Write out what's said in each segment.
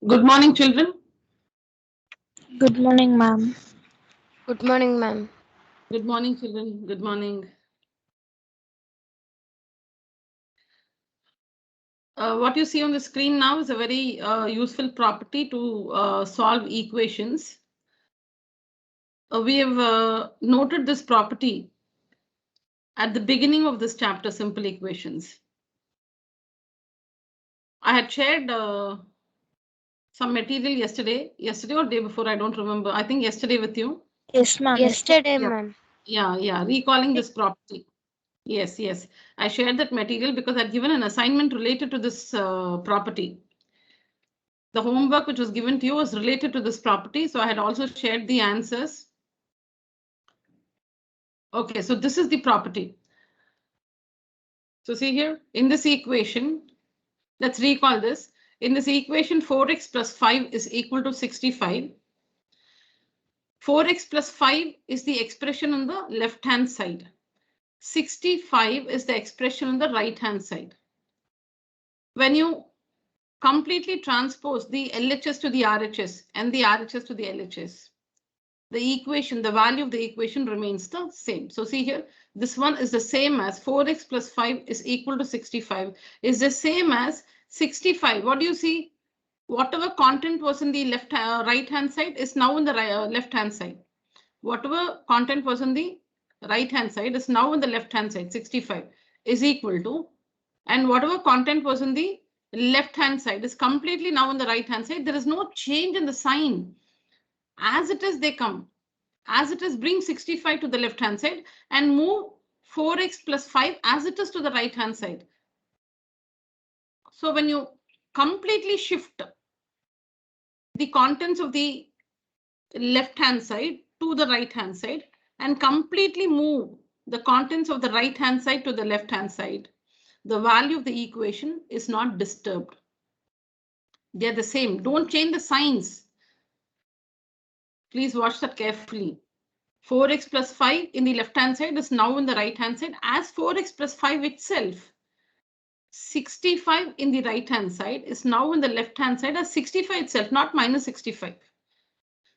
Good morning, children. Good morning, ma'am. Good morning, ma'am. Good morning, children. Good morning. What you see on the screen now is a very useful property to solve equations. We have noted this property at the beginning of this chapter, simple equations. I had shared some material yesterday or day before, I don't remember. I think yesterday with you. Yes, ma'am. Yesterday, Yeah, ma'am. yeah, recalling this property. Yes. I shared that material because I'd given an assignment related to this property. The homework which was given to you was related to this property. So I had also shared the answers. Okay, so this is the property. So see here in this equation, let's recall this. In this equation, 4x plus 5 is equal to 65. 4x plus 5 is the expression on the left hand side. 65 is the expression on the right hand side. When you completely transpose the LHS to the RHS and the RHS to the LHS, the equation, the value of the equation remains the same. So see here, this one is the same as 4x plus 5 is equal to 65 is the same as 65. What do you see? Whatever content was in the right hand side is now in the left hand side. Whatever content was on the right hand side is now on the left hand side. 65 is equal to, and whatever content was on the left hand side is completely now on the right hand side. There is no change in the sign. As it is, they come. As it is, bring 65 to the left hand side and move 4x plus 5 as it is to the right hand side. So when you completely shift the contents of the left hand side to the right hand side and completely move the contents of the right hand side to the left hand side, the value of the equation is not disturbed. They're the same. Don't change the signs. Please watch that carefully. 4x plus 5 in the left hand side is now in the right hand side as 4x plus 5 itself. 65 in the right hand side is now in the left hand side as 65 itself, not minus 65.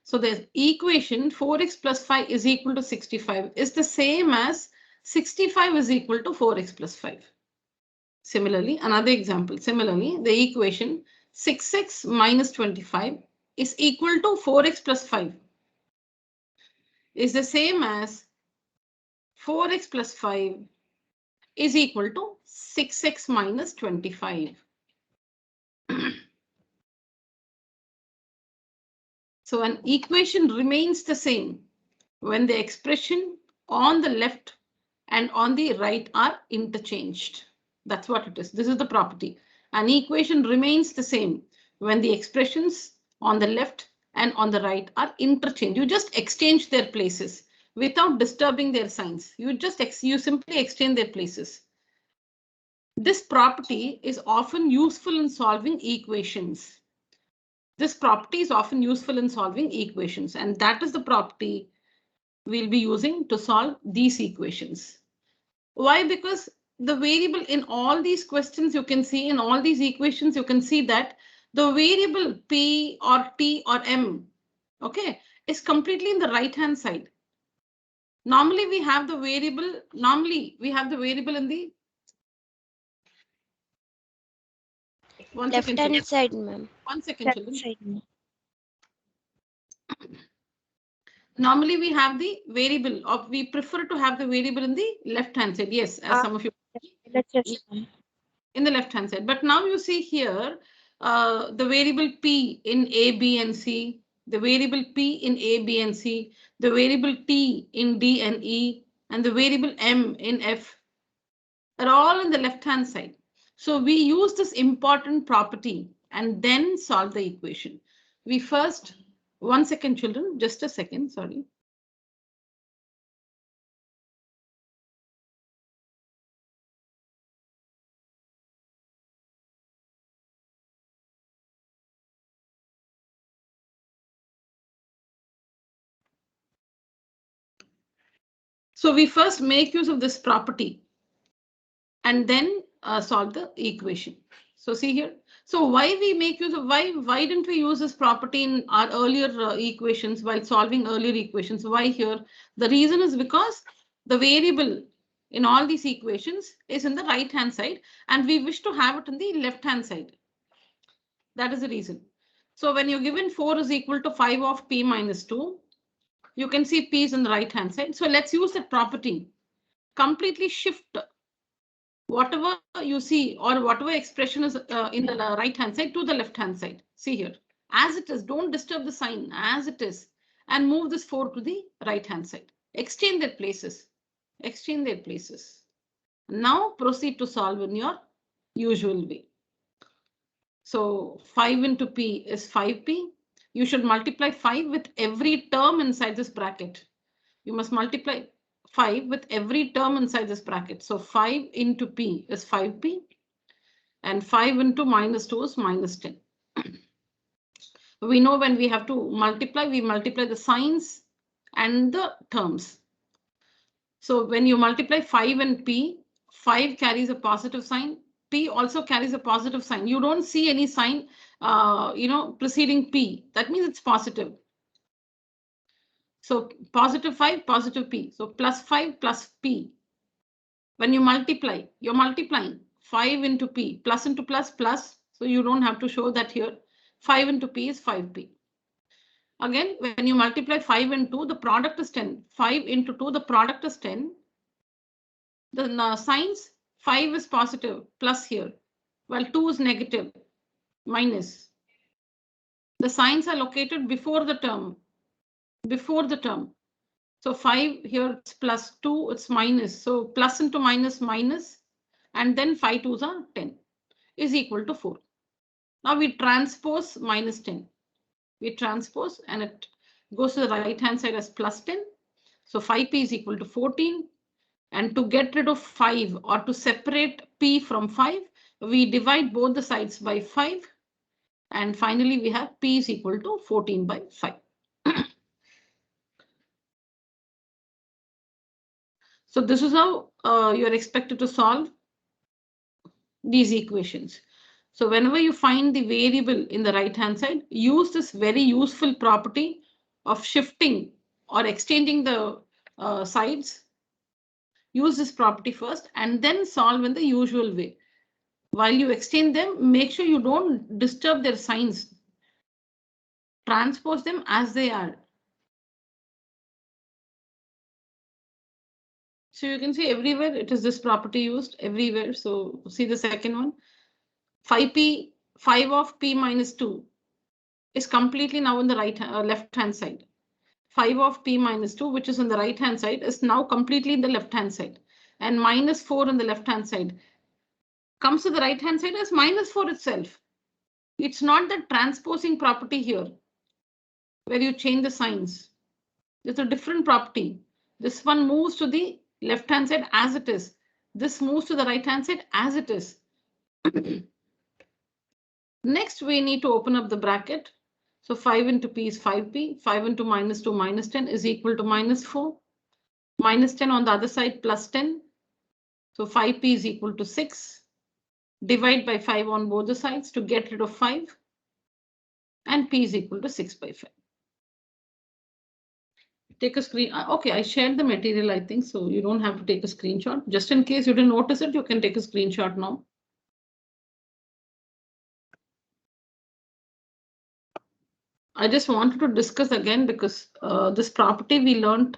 So the equation 4x plus 5 is equal to 65 is the same as 65 is equal to 4x plus 5. Similarly, another example. Similarly, the equation 6x minus 25 is equal to 4x plus 5 is the same as 4x plus 5 is equal to 6x minus 25. So an equation remains the same when the expression on the left and on the right are interchanged. That's what it is. This is the property. An equation remains the same when the expressions on the left and on the right are interchanged. You just exchange their places without disturbing their signs. You simply exchange their places. This property is often useful in solving equations. This property is often useful in solving equations, and that is the property we'll be using to solve these equations. Why? Because the variable in all these questions you can see, in all these equations, you can see that the variable P or T or M, okay, is completely in the right hand side. Normally we have the variable in the Left hand side, ma'am. One second, Left children. side, ma'am. Normally we have the variable, or we prefer to have the variable in the left hand side. Yes, as some of you Let's just, ma'am. in the left hand side. But now you see here the variable P in A, B, and C, the variable P in A, B, and C, the variable T in D and E, and the variable M in F are all in the left hand side. So we use this important property and then solve the equation. We first, 1 second, children, just a second, sorry. So we first make use of this property and then solve the equation. So see here. So why we make use of, why didn't we use this property in our earlier equations while solving earlier equations? Why here? The reason is because the variable in all these equations is in the right hand side and we wish to have it in the left hand side. That is the reason. So when you're given 4 is equal to 5 of p minus 2, you can see p is in the right hand side. So let's use that property. Completely shift whatever you see or whatever expression is in the right hand side to the left hand side. See here, as it is, don't disturb the sign as it is and move this 4 to the right hand side. Exchange their places. Exchange their places. Now proceed to solve in your usual way. So 5 into p is 5p. You should multiply 5 with every term inside this bracket. You must multiply 5 with every term inside this bracket. So 5 into p is 5p and 5 into minus 2 is minus 10. We know when we have to multiply, we multiply the signs and the terms. So when you multiply 5 and p, 5 carries a positive sign. P also carries a positive sign. You don't see any sign, preceding p. That means it's positive. So positive 5, positive p. So plus 5 plus p. When you multiply, you're multiplying 5 into p, plus into plus, plus. So you don't have to show that here. 5 into p is 5p. Again, when you multiply 5 and 2, the product is 10. 5 into 2, the product is 10. The signs, 5 is positive, plus here, while 2 is negative, minus. The signs are located before the term. Before the term. So 5 here it's plus, 2 it's minus. So plus into minus, minus, and then 5 2s are 10 is equal to 4. Now we transpose minus 10. We transpose and it goes to the right hand side as plus 10. So 5p is equal to 14. And to get rid of 5 or to separate p from 5, we divide both the sides by 5. And finally, we have p is equal to 14 by 5. So this is how you're expected to solve these equations. So whenever you find the variable in the right hand side, use this very useful property of shifting or exchanging the sides. Use this property first and then solve in the usual way. While you exchange them, make sure you don't disturb their signs. Transpose them as they are. So you can see everywhere it is this property used everywhere. So see the second one. 5p, 5 of p minus 2 is completely now on the left hand side. 5 of p minus 2, which is on the right hand side, is now completely in the left hand side. And minus 4 on the left hand side comes to the right hand side as minus 4 itself. It's not the transposing property here where you change the signs. There's a different property. This one moves to the left hand side as it is. This moves to the right hand side as it is. Next, we need to open up the bracket. So 5 into p is 5p. 5 into minus 2 minus 10 is equal to minus 4. Minus 10 on the other side plus 10. So 5p is equal to 6. Divide by 5 on both the sides to get rid of 5. And p is equal to 6 by 5. Take a screen. OK, I shared the material, I think, so you don't have to take a screenshot. Just in case you didn't notice it, you can take a screenshot now. I just wanted to discuss again because this property we learned,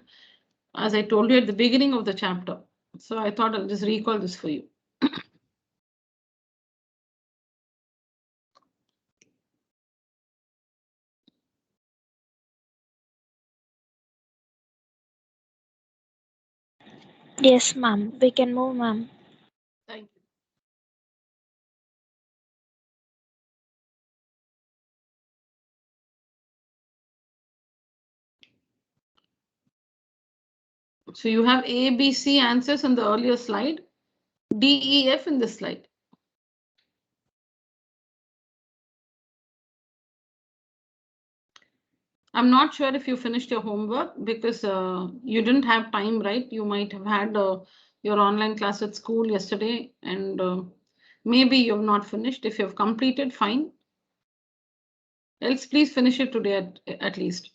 as I told you at the beginning of the chapter. So I thought I'll just recall this for you. Yes, ma'am. We can move, ma'am. Thank you. So you have A, B, C answers in the earlier slide, D, E, F in this slide. I'm not sure if you finished your homework because you didn't have time, right? You might have had your online class at school yesterday and Maybe you have not finished. If you have completed, fine. Else, please finish it today at least.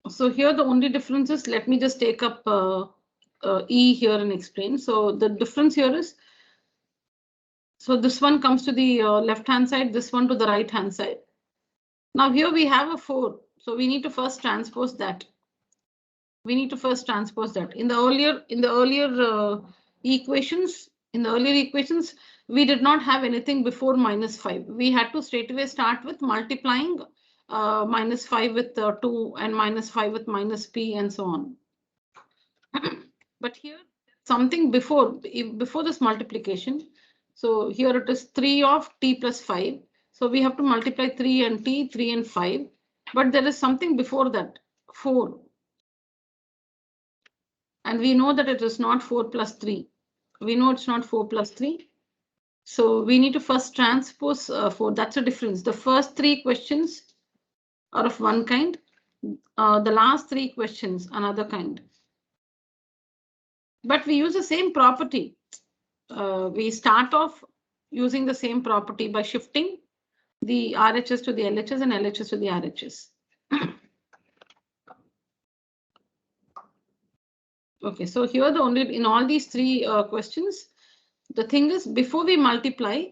So here the only difference is, let me just take up E here and explain. So the difference here is, so this one comes to the left hand side, this one to the right hand side. Now here we have a 4. So we need to first transpose that. In the earlier equations, we did not have anything before -5. We had to straight away start with multiplying -5 with 2 and -5 with -p and so on. But here something before this multiplication. So here it is 3 of t plus 5. So we have to multiply 3 and t, 3 and 5. But there is something before that, 4. And we know that it is not 4 plus 3. We know it's not 4 plus 3. So we need to first transpose 4. That's the difference. The first 3 questions are of one kind. The last 3 questions, another kind. But we use the same property. We start off using the same property by shifting the RHS to the LHS and LHS to the RHS. Okay, so here in all these 3 questions, the thing is, before we multiply,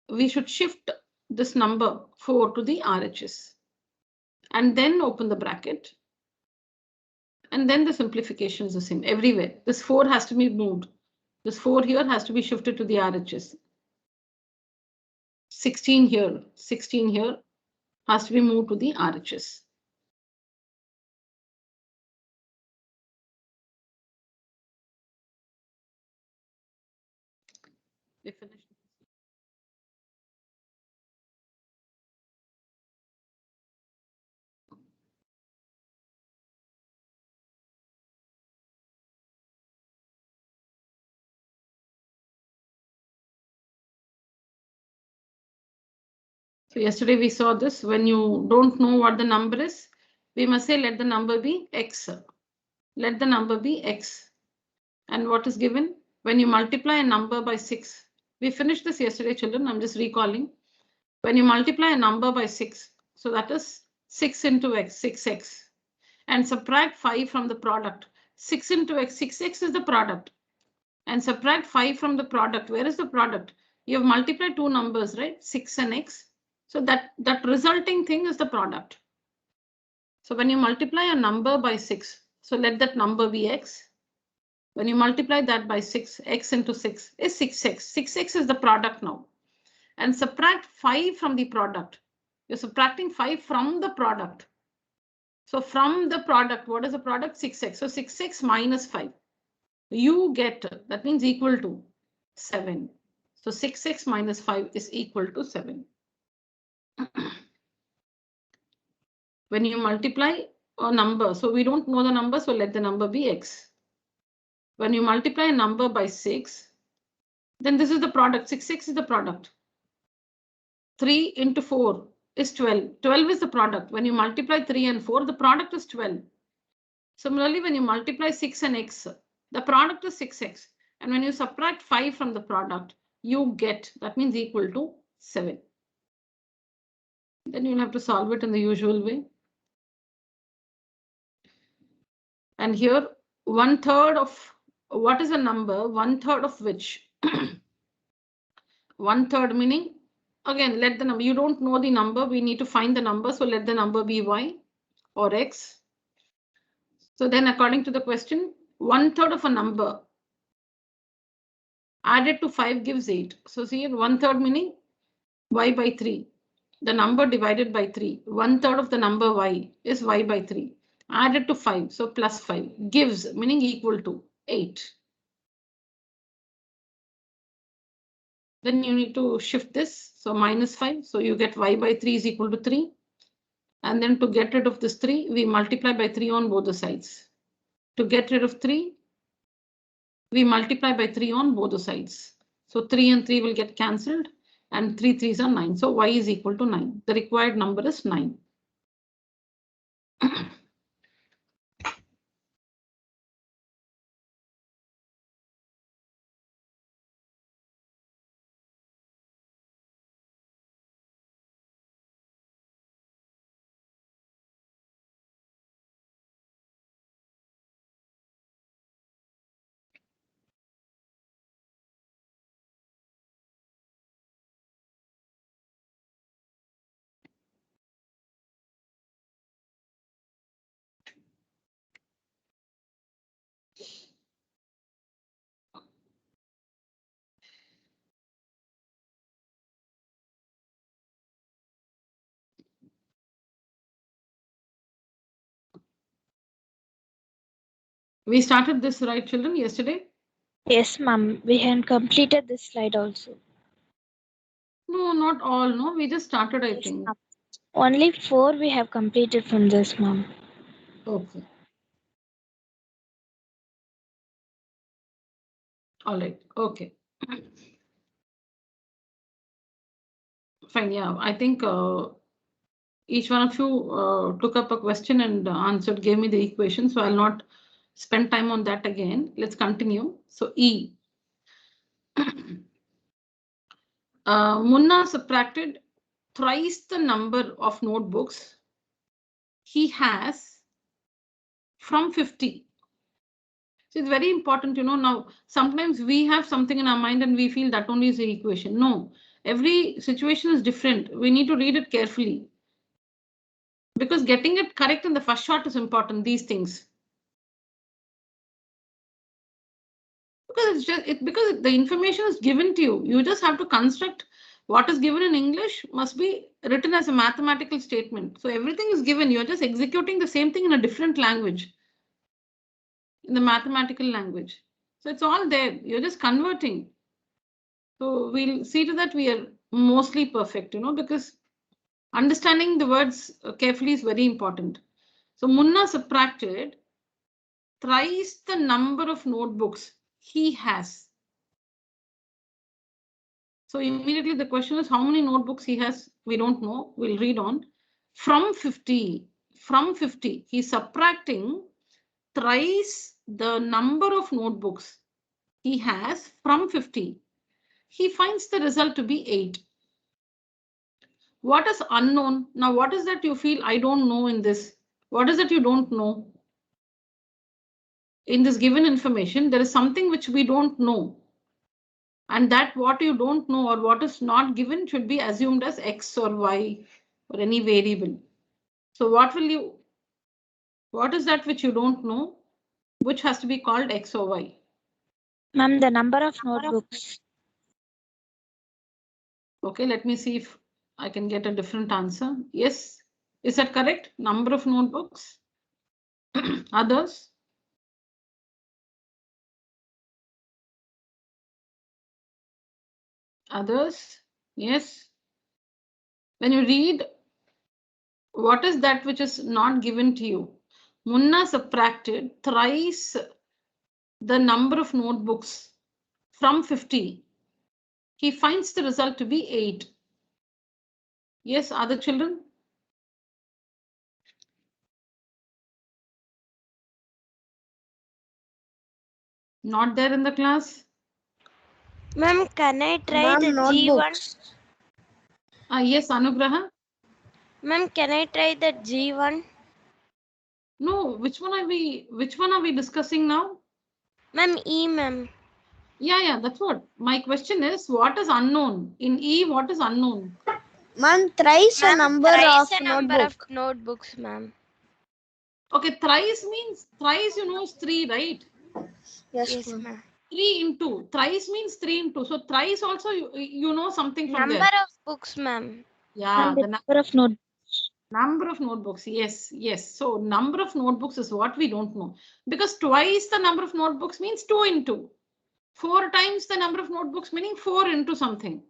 we should shift this number 4 to the RHS and then open the bracket. And then the simplification is the same everywhere. This 4 has to be moved. This 4 here has to be shifted to the RHS. 16 here has to be moved to the RHS. We finished. So yesterday we saw this. When you don't know what the number is, we must say let the number be x. Let the number be x. And what is given? When you multiply a number by 6. We finished this yesterday, children. I'm just recalling. When you multiply a number by 6, so that is 6 into x, 6x. And subtract 5 from the product. 6 into x, 6x is the product. And subtract 5 from the product. Where is the product? You have multiplied 2 numbers, right? 6 and x. So that resulting thing is the product. So when you multiply a number by 6, so let that number be x. When you multiply that by 6, x into 6 is 6x. 6x is the product now. And subtract 5 from the product. You're subtracting 5 from the product. So from the product, what is the product? 6x. So 6x minus 5. You get, that means equal to 7. So 6x minus 5 is equal to 7. When you multiply a number, so we don't know the number, so let the number be x. When you multiply a number by 6, then this is the product. 6x is the product. 3 into 4 is 12. 12 is the product. When you multiply 3 and 4, the product is 12. Similarly, when you multiply 6 and x, the product is 6x. And when you subtract 5 from the product, you get, that means equal to 7. Then you'll have to solve it in the usual way. And here, 1/3 of, what is a number? 1/3 of which? 1/3 meaning, again, let the number, you don't know the number, we need to find the number, so let the number be y or x. So then according to the question, 1/3 of a number added to 5 gives 8. So see, 1/3 meaning y by 3. The number divided by 3. 1/3 of the number y is y by 3. Added to 5, so plus 5 gives, meaning equal to 8. Then you need to shift this, so minus 5. So you get y by 3 is equal to 3. And then to get rid of this 3, we multiply by 3 on both the sides. To get rid of 3, we multiply by 3 on both the sides. So 3 and 3 will get cancelled. and 3 3s are 9. So y is equal to 9. The required number is 9. We started this, right, children, yesterday? Yes, ma'am. We have completed this slide also. No, not all. No, we just started, I Yes, think. ma'am. Only 4 we have completed from this, ma'am. Okay. All right. Okay. Fine. Yeah, I think each one of you took up a question and answered, gave me the equation. So I'll not spend time on that again. Let's continue. So E. Munna subtracted thrice the number of notebooks he has from 50. So it's very important, now sometimes we have something in our mind and we feel that only is the equation. No, every situation is different. We need to read it carefully. Because getting it correct in the first shot is important, these things. Because because the information is given to you. You just have to construct what is given in English must be written as a mathematical statement. So everything is given. You're just executing the same thing in a different language. In the mathematical language. So it's all there. You're just converting. So we'll see to that we are mostly perfect, because understanding the words carefully is very important. So Munna subtracted thrice the number of notebooks he has. So immediately the question is how many notebooks he has? We don't know. We'll read on. From 50, he's subtracting thrice the number of notebooks he has from 50. He finds the result to be 8. What is unknown? Now, what is that you feel I don't know in this? What is it you don't know? In this given information, there is something which we don't know. And that what you don't know or what is not given should be assumed as X or Y or any variable. So what is that which you don't know, which has to be called X or Y? Ma'am, the number of notebooks. Okay, let me see if I can get a different answer. Yes, is that correct? Number of notebooks? Others? Others? Yes. When you read, what is that which is not given to you? Munna subtracted thrice the number of notebooks from 50. He finds the result to be 8. Yes, other children? Not there in the class? Ma'am, can I try the G1? Yes, Anugraha? Ma'am, can I try the G1? No, which one are we discussing now? Ma'am, E, ma'am. Yeah, that's what. My question is, what is unknown? In E, what is unknown? Ma'am, thrice a number of notebooks, ma'am. Okay, thrice means, is 3, right? Yes, ma'am. ma'am. 3 into. Thrice means 3 into. So thrice also, you know something from Number there. of books, ma'am. Yeah, And the number of notebooks. number of notebooks. Yes. So number of notebooks is what we don't know. Because twice the number of notebooks means 2 into. 4 times the number of notebooks meaning 4 into something.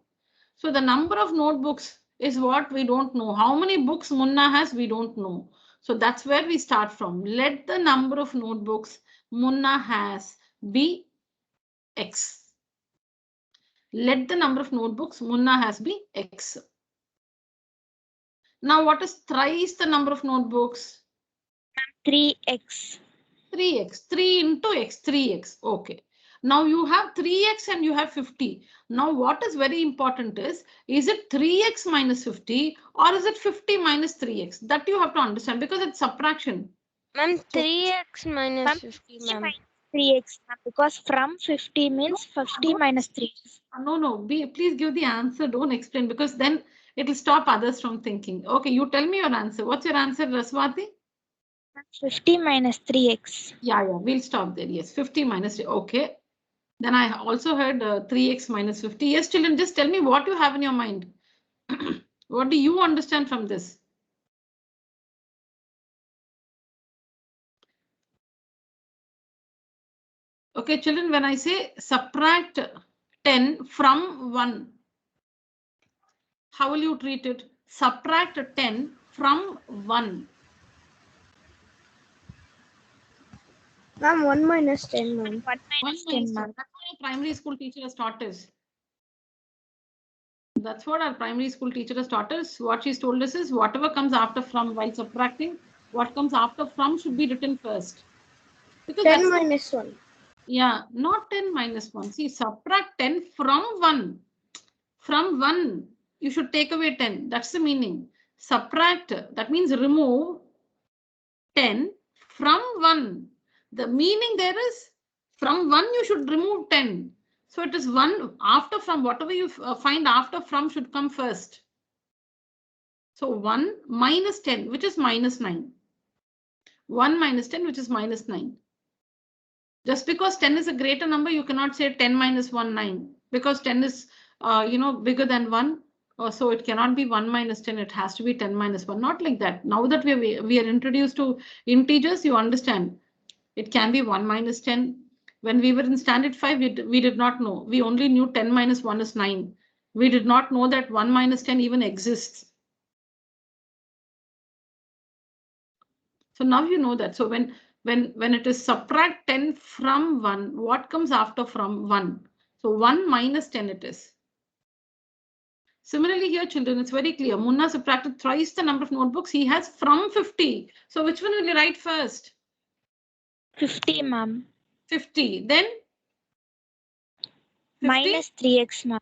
So the number of notebooks is what we don't know. How many books Munna has, we don't know. So that's where we start from. Let the number of notebooks Munna has be X. let the number of notebooks Munna has be X. Now what is thrice the number of notebooks? 3x. 3x. 3 into x, 3x. Okay. Now you have 3x and you have 50. Now what is very important is it 3x minus 50 or is it 50 minus 3x? That you have to understand because it's subtraction. Ma'am, 3x minus Ma'am, 50, ma'am. 3x, ma'am, because from 50 means 50 minus 3. No. Please give the answer. Don't explain because then it will stop others from thinking. Okay, you tell me your answer. What's your answer, Raswati? 50 minus 3x. Yeah, we'll stop there. Yes, 50 minus 3. Okay. Then I also heard 3x minus 50. Yes, children, just tell me what you have in your mind. What do you understand from this? Okay, children, when I say subtract 10 from 1, how will you treat it? Subtract 10 from 1. Ma'am, 1 minus 10, ma'am. 1 minus 10, ma'am. That's what our primary school teacher has taught us. That's what our primary school teacher has taught us. What she's told us is whatever comes after from while subtracting, what comes after from should be written first. Because 10 minus 1. Yeah, not 10 minus 1. See, subtract 10 from 1. From 1, you should take away 10. That's the meaning. Subtract, that means remove 10 from 1. The meaning there is from 1, you should remove 10. So it is 1 after from, whatever you find after from should come first. So 1 minus 10, which is minus 9. 1 minus 10, which is minus 9. Just because 10 is a greater number, you cannot say 10 minus 1, 9. Because 10 is, bigger than 1. So it cannot be 1 minus 10. It has to be 10 minus 1. Not like that. Now that we are introduced to integers, you understand. It can be 1 minus 10. When we were in standard 5, we did not know. We only knew 10 minus 1 is 9. We did not know that 1 minus 10 even exists. So now you know that. So when it is subtract 10 from 1, what comes after from 1? So 1 minus 10 it is. Similarly here, children, it's very clear. Munna subtracted thrice the number of notebooks he has from 50. So which one will you write first? 50, ma'am. 50. Then? 50? Minus 3x, ma'am.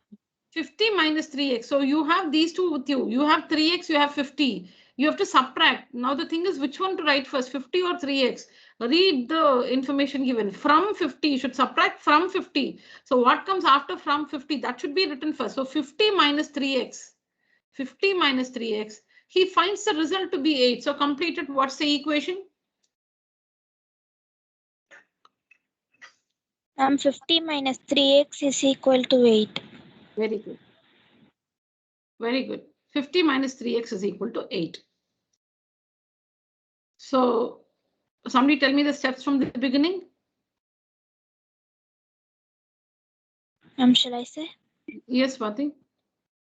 50 minus 3x. So you have these two with you. You have 3x, you have 50. You have to subtract. Now the thing is which one to write first, 50 or 3x? Read the information given. From 50, you should subtract from 50. So what comes after from 50? That should be written first. So 50 minus 3x. 50 minus 3x. He finds the result to be 8. So completed. What's the equation? 50 minus 3x is equal to 8. Very good. Very good. 50 minus 3x is equal to 8. So somebody tell me the steps from the beginning. Shall I say? Yes, Swati.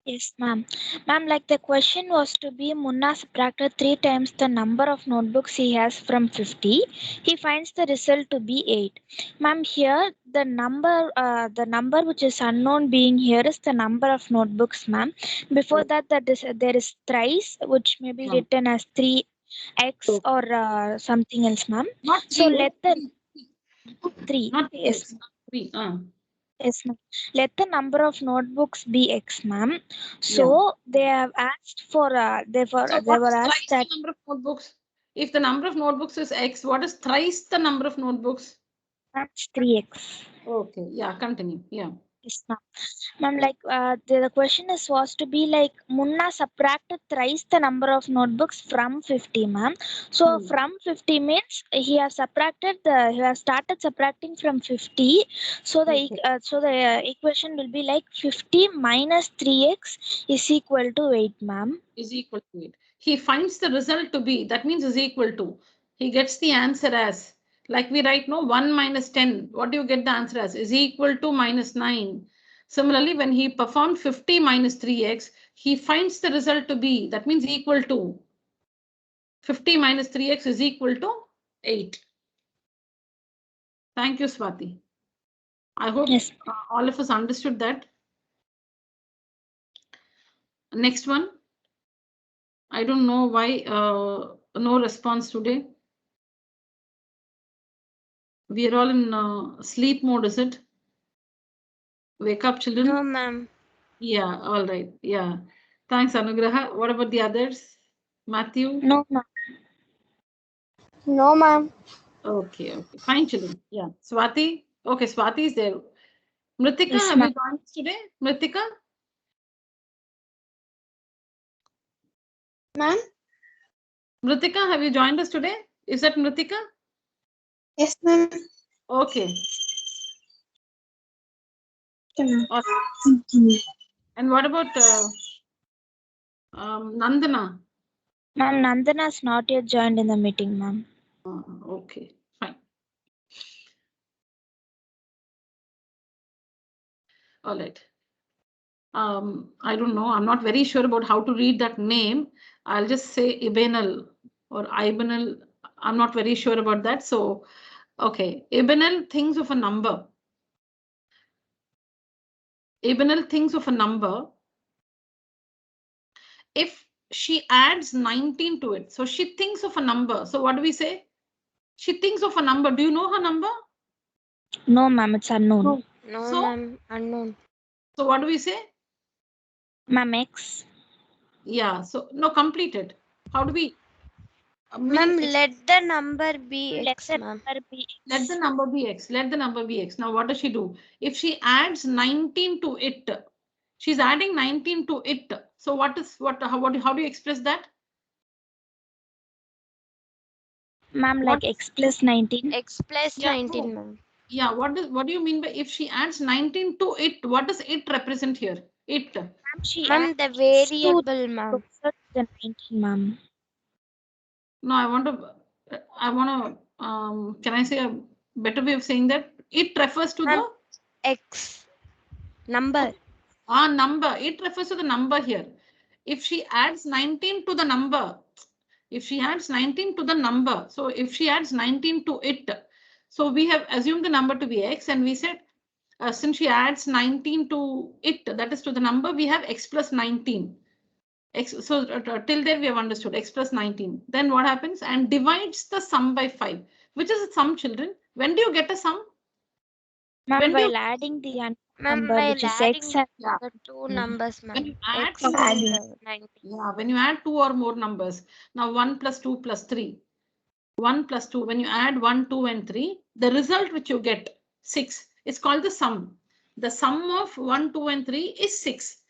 Yes, ma'am. Ma'am, like the question was to be Munna subtracted 3 times the number of notebooks he has from 50. He finds the result to be 8. Ma'am, here the number which is unknown being here is the number of notebooks, ma'am. Before that, there is thrice, which may be written as 3x or something else, ma'am. So let the 3. Not Yes. 3. Yes, ma'am. Let the number of notebooks be X, ma'am. So they have asked for they were asked that the number of notebooks. If the number of notebooks is X, what is thrice the number of notebooks? that's 3x. Okay, yeah, continue. Yeah. Yes, ma'am. Ma'am, like the question was to be like Munna subtracted thrice the number of notebooks from 50, ma'am. So from 50 means he has started subtracting from 50. So the equation will be like 50 minus 3x is equal to 8, ma'am. Is equal to 8. He finds the result to be, that means is equal to. He gets the answer as, like we write, no, 1 minus 10. What do you get the answer as? Is equal to minus 9. Similarly, when he performed 50 minus 3x, he finds the result to be, that means equal to 50 minus 3x is equal to 8. Thank you, Swati. I hope all of us understood that. Next one. I don't know why no response today. We are all in sleep mode, is it? Wake up, children. No, ma'am. Yeah, all right. Yeah. Thanks, Anugraha. What about the others? Matthew? No, ma'am. No, ma'am. Okay. Fine, children. Yeah. Swati? Okay, Swati is there. Mritika, Yes, have ma'am. you joined us today? Mritika? Ma'am? Mritika, have you joined us today? Is that Mritika? Yes, ma'am. Okay. And what about Nandana? Ma'am, Nandana's not yet joined in the meeting, ma'am. Okay, fine. All right. I don't know. I'm not very sure about how to read that name. I'll just say Ibenal or Ibenal. I'm not very sure about that. So, okay. Ibenal thinks of a number. Ibenal thinks of a number. If she adds 19 to it, so she thinks of a number. So what do we say? She thinks of a number. Do you know her number? No, ma'am, it's unknown. No, So? ma'am. Unknown. So what do we say? Ma'am, X. Yeah. So no, complete it. How do we? Ma'am, let the number be X, ma'am. Let the number be X. Let the number be X. Now, what does she do? If she adds 19 to it, she's adding 19 to it. So how do you express that? Ma'am, like X plus 19. X plus Yeah, 19, ma'am. Yeah, what do you mean by if she adds 19 to it? What does it represent here? It. Ma'am, the variable, ma'am. The 19, ma'am. No, I want to, can I say a better way of saying that? It refers to the X number. Number. It refers to the number here. If she adds 19 to the number, so if she adds 19 to it, so we have assumed the number to be X and we said, since she adds 19 to it, that is to the number, we have X plus 19. So till there we have understood X plus 19. Then what happens? And divides the sum by 5, which is a sum, children. When do you get a sum? Ma'am, while adding the number, which is X and the two numbers, ma'am. When you add X and 19. Yeah, when you add 2 or more numbers. Now 1 plus 2 plus 3. 1 plus 2. When you add 1, 2 and 3, the result which you get, 6, is called the sum. The sum of 1, 2 and 3 is 6.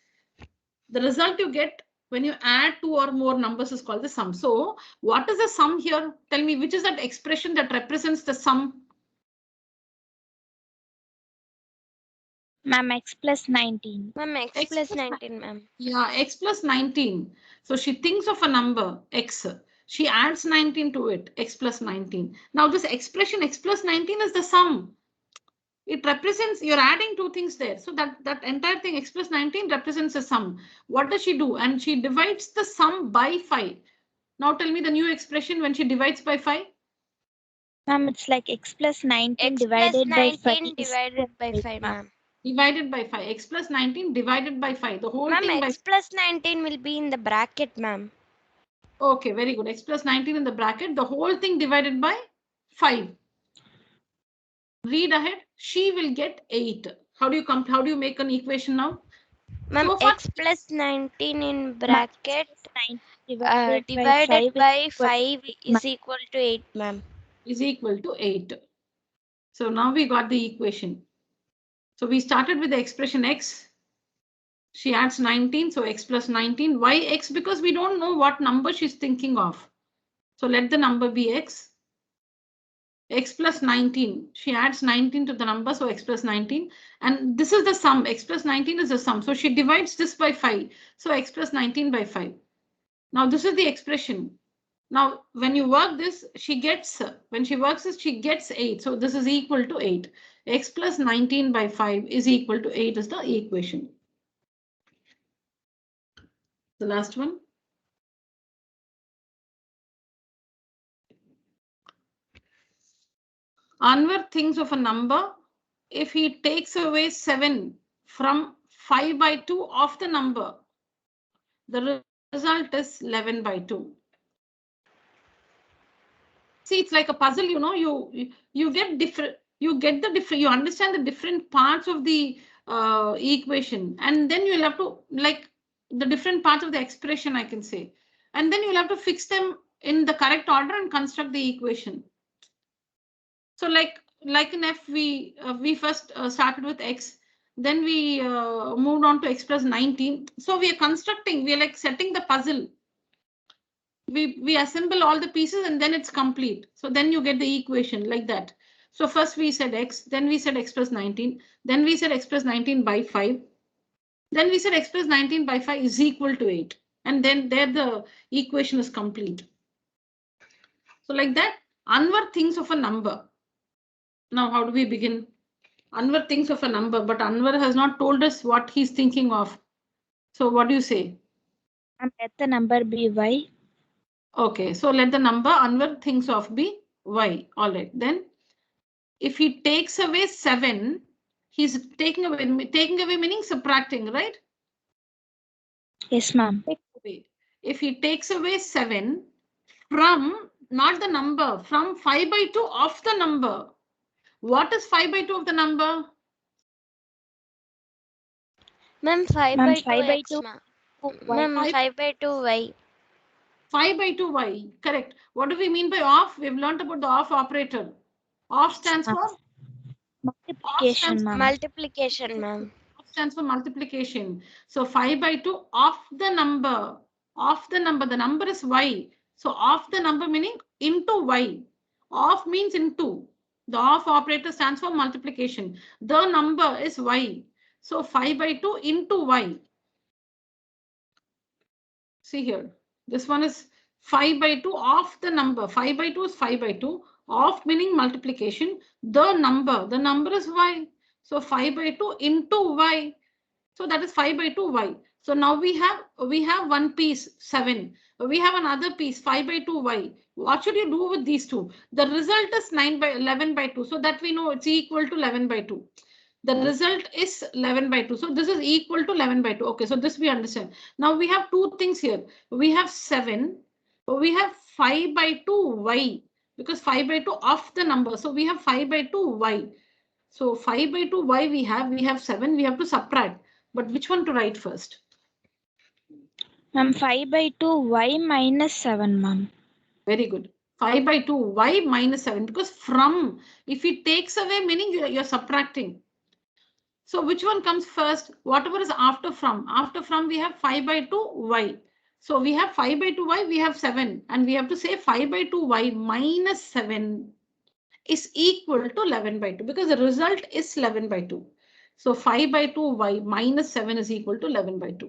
The result you get when you add 2 or more numbers is called the sum. So what is the sum here? Tell me, which is that expression that represents the sum? Ma'am, X plus 19. Ma'am, X plus 19, ma'am. Yeah, X plus 19. So she thinks of a number, X. She adds 19 to it, X plus 19. Now this expression, X plus 19 is the sum. It represents, you're adding two things there. So that entire thing, X plus 19 represents a sum. What does she do? And she divides the sum by 5. Now tell me the new expression when she divides by 5. Ma'am, it's like X plus 19 X divided plus 19 by 5. divided by 5, ma'am. Divided by 5. X plus 19 divided by 5. The whole thing by X plus 19 will be in the bracket, ma'am. Okay, very good. X plus 19 in the bracket. The whole thing divided by 5. Read ahead. She will get 8. How do you make an equation now? Ma'am, So far, X plus 19 in bracket divided by 5 is equal to 8, ma'am. Is equal to 8. So now we got the equation. So we started with the expression X. She adds 19, so X plus 19. Why X? Because we don't know what number she's thinking of. So let the number be X. X plus 19. She adds 19 to the number, so X plus 19. And this is the sum. X plus 19 is the sum. So she divides this by 5. So X plus 19 by 5. Now this is the expression. Now when you work this, when she works this, she gets 8. So this is equal to 8. X plus 19 by 5 is equal to 8 is the equation. The last one. Anwar thinks of a number. If he takes away 7 from 5 by 2 of the number, The result is 11 by 2. See, it's like a puzzle, you know, you get different, you understand the different parts of the equation, and then you'll have to, like, the different parts of the expression, I can say, and then you'll have to fix them in the correct order and construct the equation. So like in F, we first started with X, then we moved on to X plus 19. So we are like setting the puzzle. We assemble all the pieces and then it's complete. So then you get the equation like that. So first we said X, then we said X plus 19, then we said X plus 19 by 5. Then we said X plus 19 by 5 is equal to 8. And then there the equation is complete. So like that, Anwar thinks of a number. Now, how do we begin? Anwar thinks of a number, but Anwar has not told us what he's thinking of. So what do you say? And let the number be y. Okay, so let the number Anwar thinks of be y. All right, then if he takes away 7, he's taking away meaning subtracting, right? Yes, ma'am. If he takes away 7 from, not the number, from 5 by 2 of the number, what is 5 by 2 of the number? Ma'am, 5 Ma'am, by 2 5 by X, 2 ma'am. y. Ma'am, 5 by 2 Y. 5 by 2 y, correct. What do we mean by off? We've learned about the off operator. Off stands for? Multiplication, ma'am. Multiplication, ma'am. Off stands for multiplication. So 5 by 2 of the number. Of the number. The number is y. So of the number meaning into y. Off means into. The off operator stands for multiplication. The number is y. So 5 by 2 into y. See here. This one is 5 by 2 of the number. 5 by 2 is 5 by 2. Of meaning multiplication. The number is y. So 5 by 2 into y. So that is 5 by 2 y. So now we have one piece 7. We have another piece 5 by 2 y. What should you do with these two? The result is 9 by 11 by 2. So that we know it's equal to 11 by 2. The result is 11 by 2. So this is equal to 11 by 2. Okay, so this we understand. Now we have two things here. We have 7. We have 5 by 2 y, because 5 by 2 of the number. So we have 5 by 2 y. So 5 by 2 y we have 7. We have to subtract. But which one to write first? Ma'am, 5 by 2 y minus 7, ma'am. Very good. 5 by 2 y minus 7, because from, if it takes away, meaning you're subtracting. So which one comes first? Whatever is after from. After from we have 5 by 2 y. So we have 5 by 2 y, we have 7. And we have to say 5 by 2 y minus 7 is equal to 11 by 2, because the result is 11 by 2. So 5 by 2 y minus 7 is equal to 11 by 2.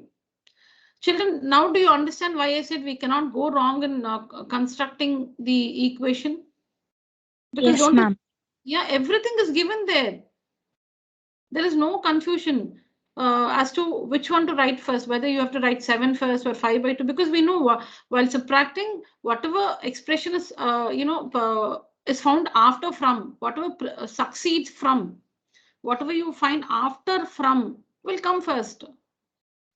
Children, now do you understand why I said we cannot go wrong in constructing the equation? Because Yes, ma'am. Yeah, everything is given there. There is no confusion as to which one to write first, whether you have to write 7 first or 5 by 2, because we know while subtracting, whatever expression is, is found after from, whatever succeeds from, whatever you find after from will come first.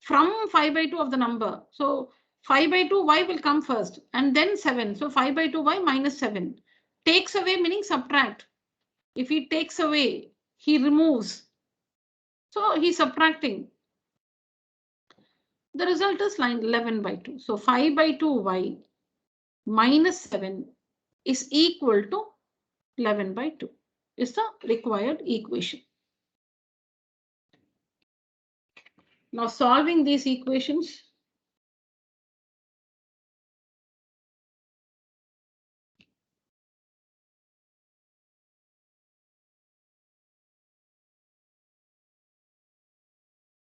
From 5 by 2 of the number. So 5 by 2 y will come first and then 7. So 5 by 2 y minus 7. Takes away meaning subtract. If he takes away, he removes. So he's subtracting. The result is line 11 by 2. So 5 by 2 y minus 7 is equal to 11 by 2 is the required equation. Now solving these equations.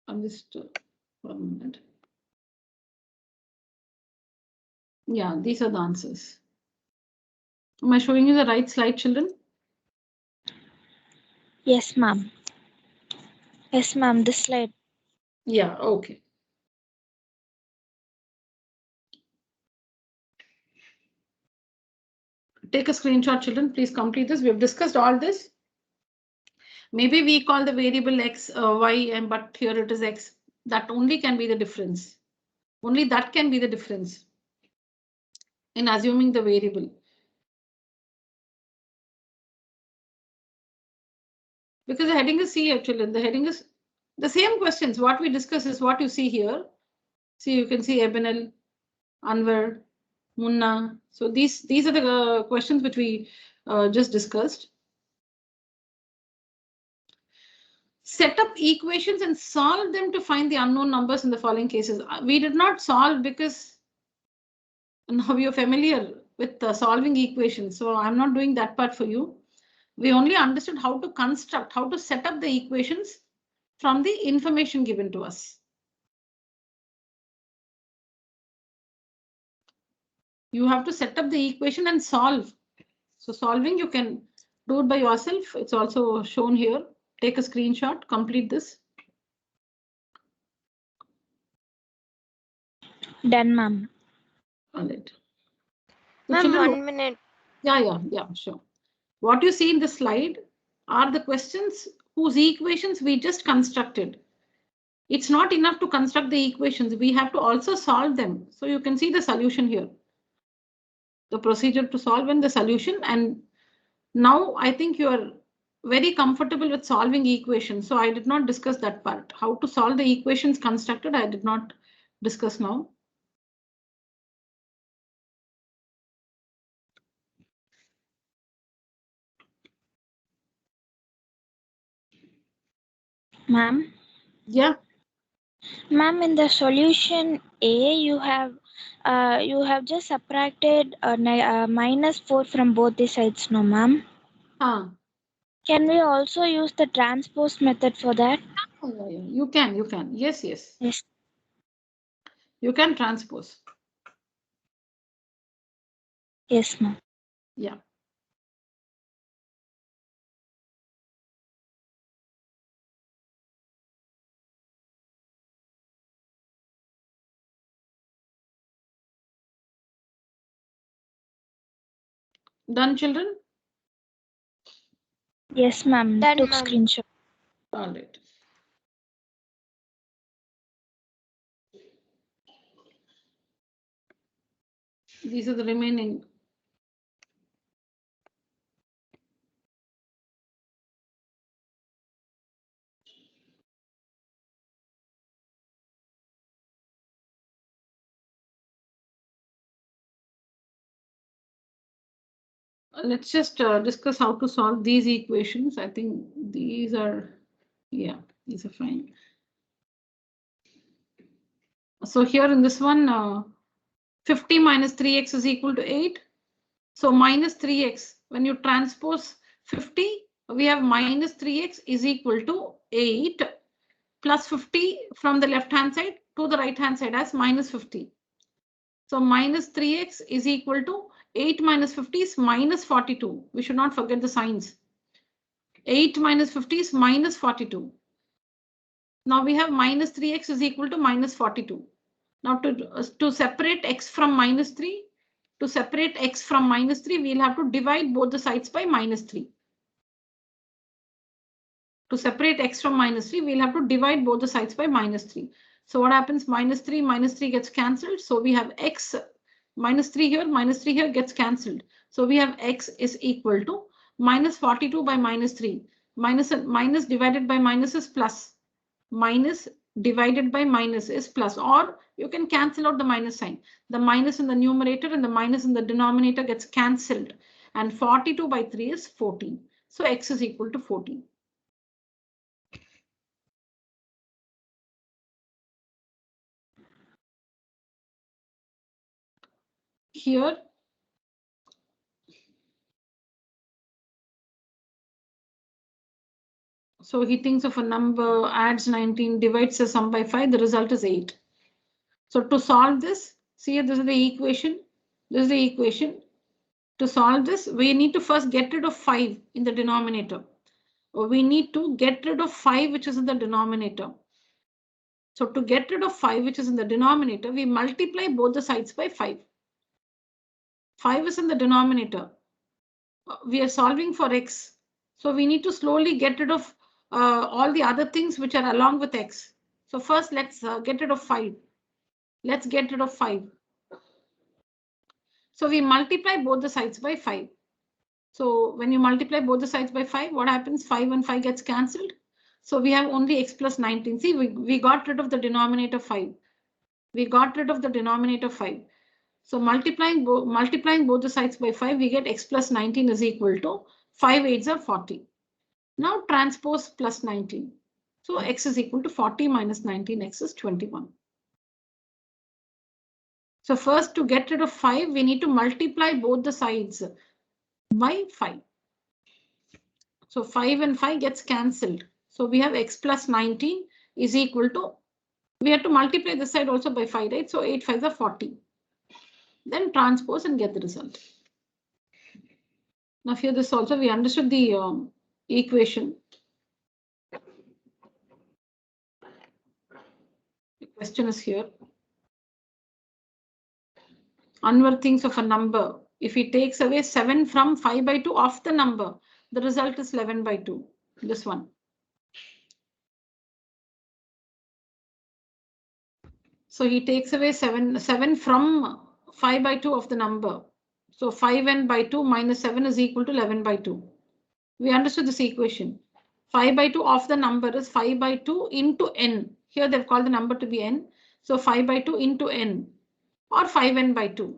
I'm just 1 minute. Yeah, these are the answers. Am I showing you the right slide, children? Yes, ma'am. Yes, ma'am, this slide. Yeah, okay. Take a screenshot, children. Please complete this. We have discussed all this. Maybe we call the variable x y, but here it is x. That only can be the difference. Only that can be the difference in assuming the variable. Because the heading is C actually, the heading is the same questions. What we discuss is what you see here. See, you can see Ebenel, Anwar, Munna. So these are the questions which we just discussed. Set up equations and solve them to find the unknown numbers in the following cases. We did not solve because now you're familiar with solving equations. So I'm not doing that part for you. We only understood how to construct, how to set up the equations from the information given to us. You have to set up the equation and solve. So solving, you can do it by yourself. It's also shown here. Take a screenshot, complete this. Done, ma'am. All right. Ma'am, 1 minute. Yeah, sure. What you see in the slide are the questions whose equations we just constructed. It's not enough to construct the equations. We have to also solve them. So you can see the solution here. The procedure to solve and the solution. And now I think you are very comfortable with solving equations. So I did not discuss that part. How to solve the equations constructed, I did not discuss now. Ma'am? Yeah. Ma'am, in the solution A, you have just subtracted -4 from both the sides, no, ma'am? Can we also use the transpose method for that? Yeah. You can. Yes. Yes. You can transpose. Yes, ma'am. Yeah. Done, children? Yes, ma'am. Done, Took ma'am. screenshot. All right. These are the remaining. Let's just discuss how to solve these equations. I think these are, yeah, these are fine. So here in this one, 50 minus 3x is equal to 8. So minus 3x, when you transpose 50, we have minus 3x is equal to 8 plus 50 from the left hand side to the right hand side as minus 50. So minus 3x is equal to 8 minus 50 is minus 42. We should not forget the signs. 8 minus 50 is minus 42. Now we have minus 3x is equal to minus 42. Now to separate x from minus 3, to separate x from minus 3, we'll have to divide both the sides by minus 3. To separate x from minus 3, we'll have to divide both the sides by minus 3. So what happens? Minus 3 gets cancelled. So we have x minus 3 here gets cancelled. So we have x is equal to minus 42 by minus 3. Minus divided by minus is plus. Minus divided by minus is plus, or you can cancel out the minus sign. The minus in the numerator and the minus in the denominator gets cancelled. And 42 by 3 is 14. So x is equal to 14. Here, so he thinks of a number, adds 19, divides the sum by 5, the result is 8. So to solve this, see, this is the equation. This is the equation. To solve this, we need to first get rid of 5 in the denominator. We need to get rid of 5, which is in the denominator. So to get rid of 5, which is in the denominator, we multiply both the sides by 5. 5 is in the denominator. We are solving for x. So we need to slowly get rid of all the other things which are along with x. So first let's get rid of 5. Let's get rid of 5. So we multiply both the sides by 5. So when you multiply both the sides by 5, what happens? 5 and 5 gets cancelled. So we have only x plus 19. See, we got rid of the denominator 5. We got rid of the denominator 5. So multiplying both the sides by 5, we get x plus 19 is equal to 5 8s are 40. Now transpose plus 19. So x is equal to 40 minus 19, x is 21. So first, to get rid of 5, we need to multiply both the sides by 5. So 5 and 5 gets cancelled. So we have x plus 19 is equal to, we have to multiply this side also by 5, right? So 8 5s are 40. Then transpose and get the result. Now here this also, we understood the equation. The question is here. Anwar thinks of a number. If he takes away 7 from 5 by 2 of the number, the result is 11 by 2. This one. So he takes away 7 from 5 by 2 of the number. So 5n by 2 minus 7 is equal to 11 by 2. We understood this equation. 5 by 2 of the number is 5 by 2 into n. Here they've called the number to be n. So 5 by 2 into n or 5n by 2.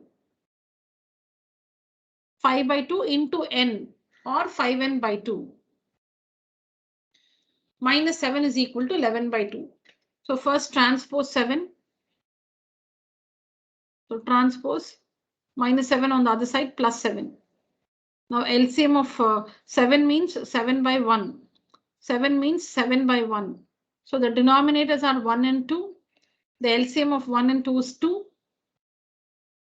5 by 2 into n or 5n by 2. Minus 7 is equal to 11 by 2. So first transpose 7. So transpose minus 7 on the other side plus 7. Now LCM of 7 means 7 by 1. 7 means 7 by 1. So the denominators are 1 and 2. The LCM of 1 and 2 is 2.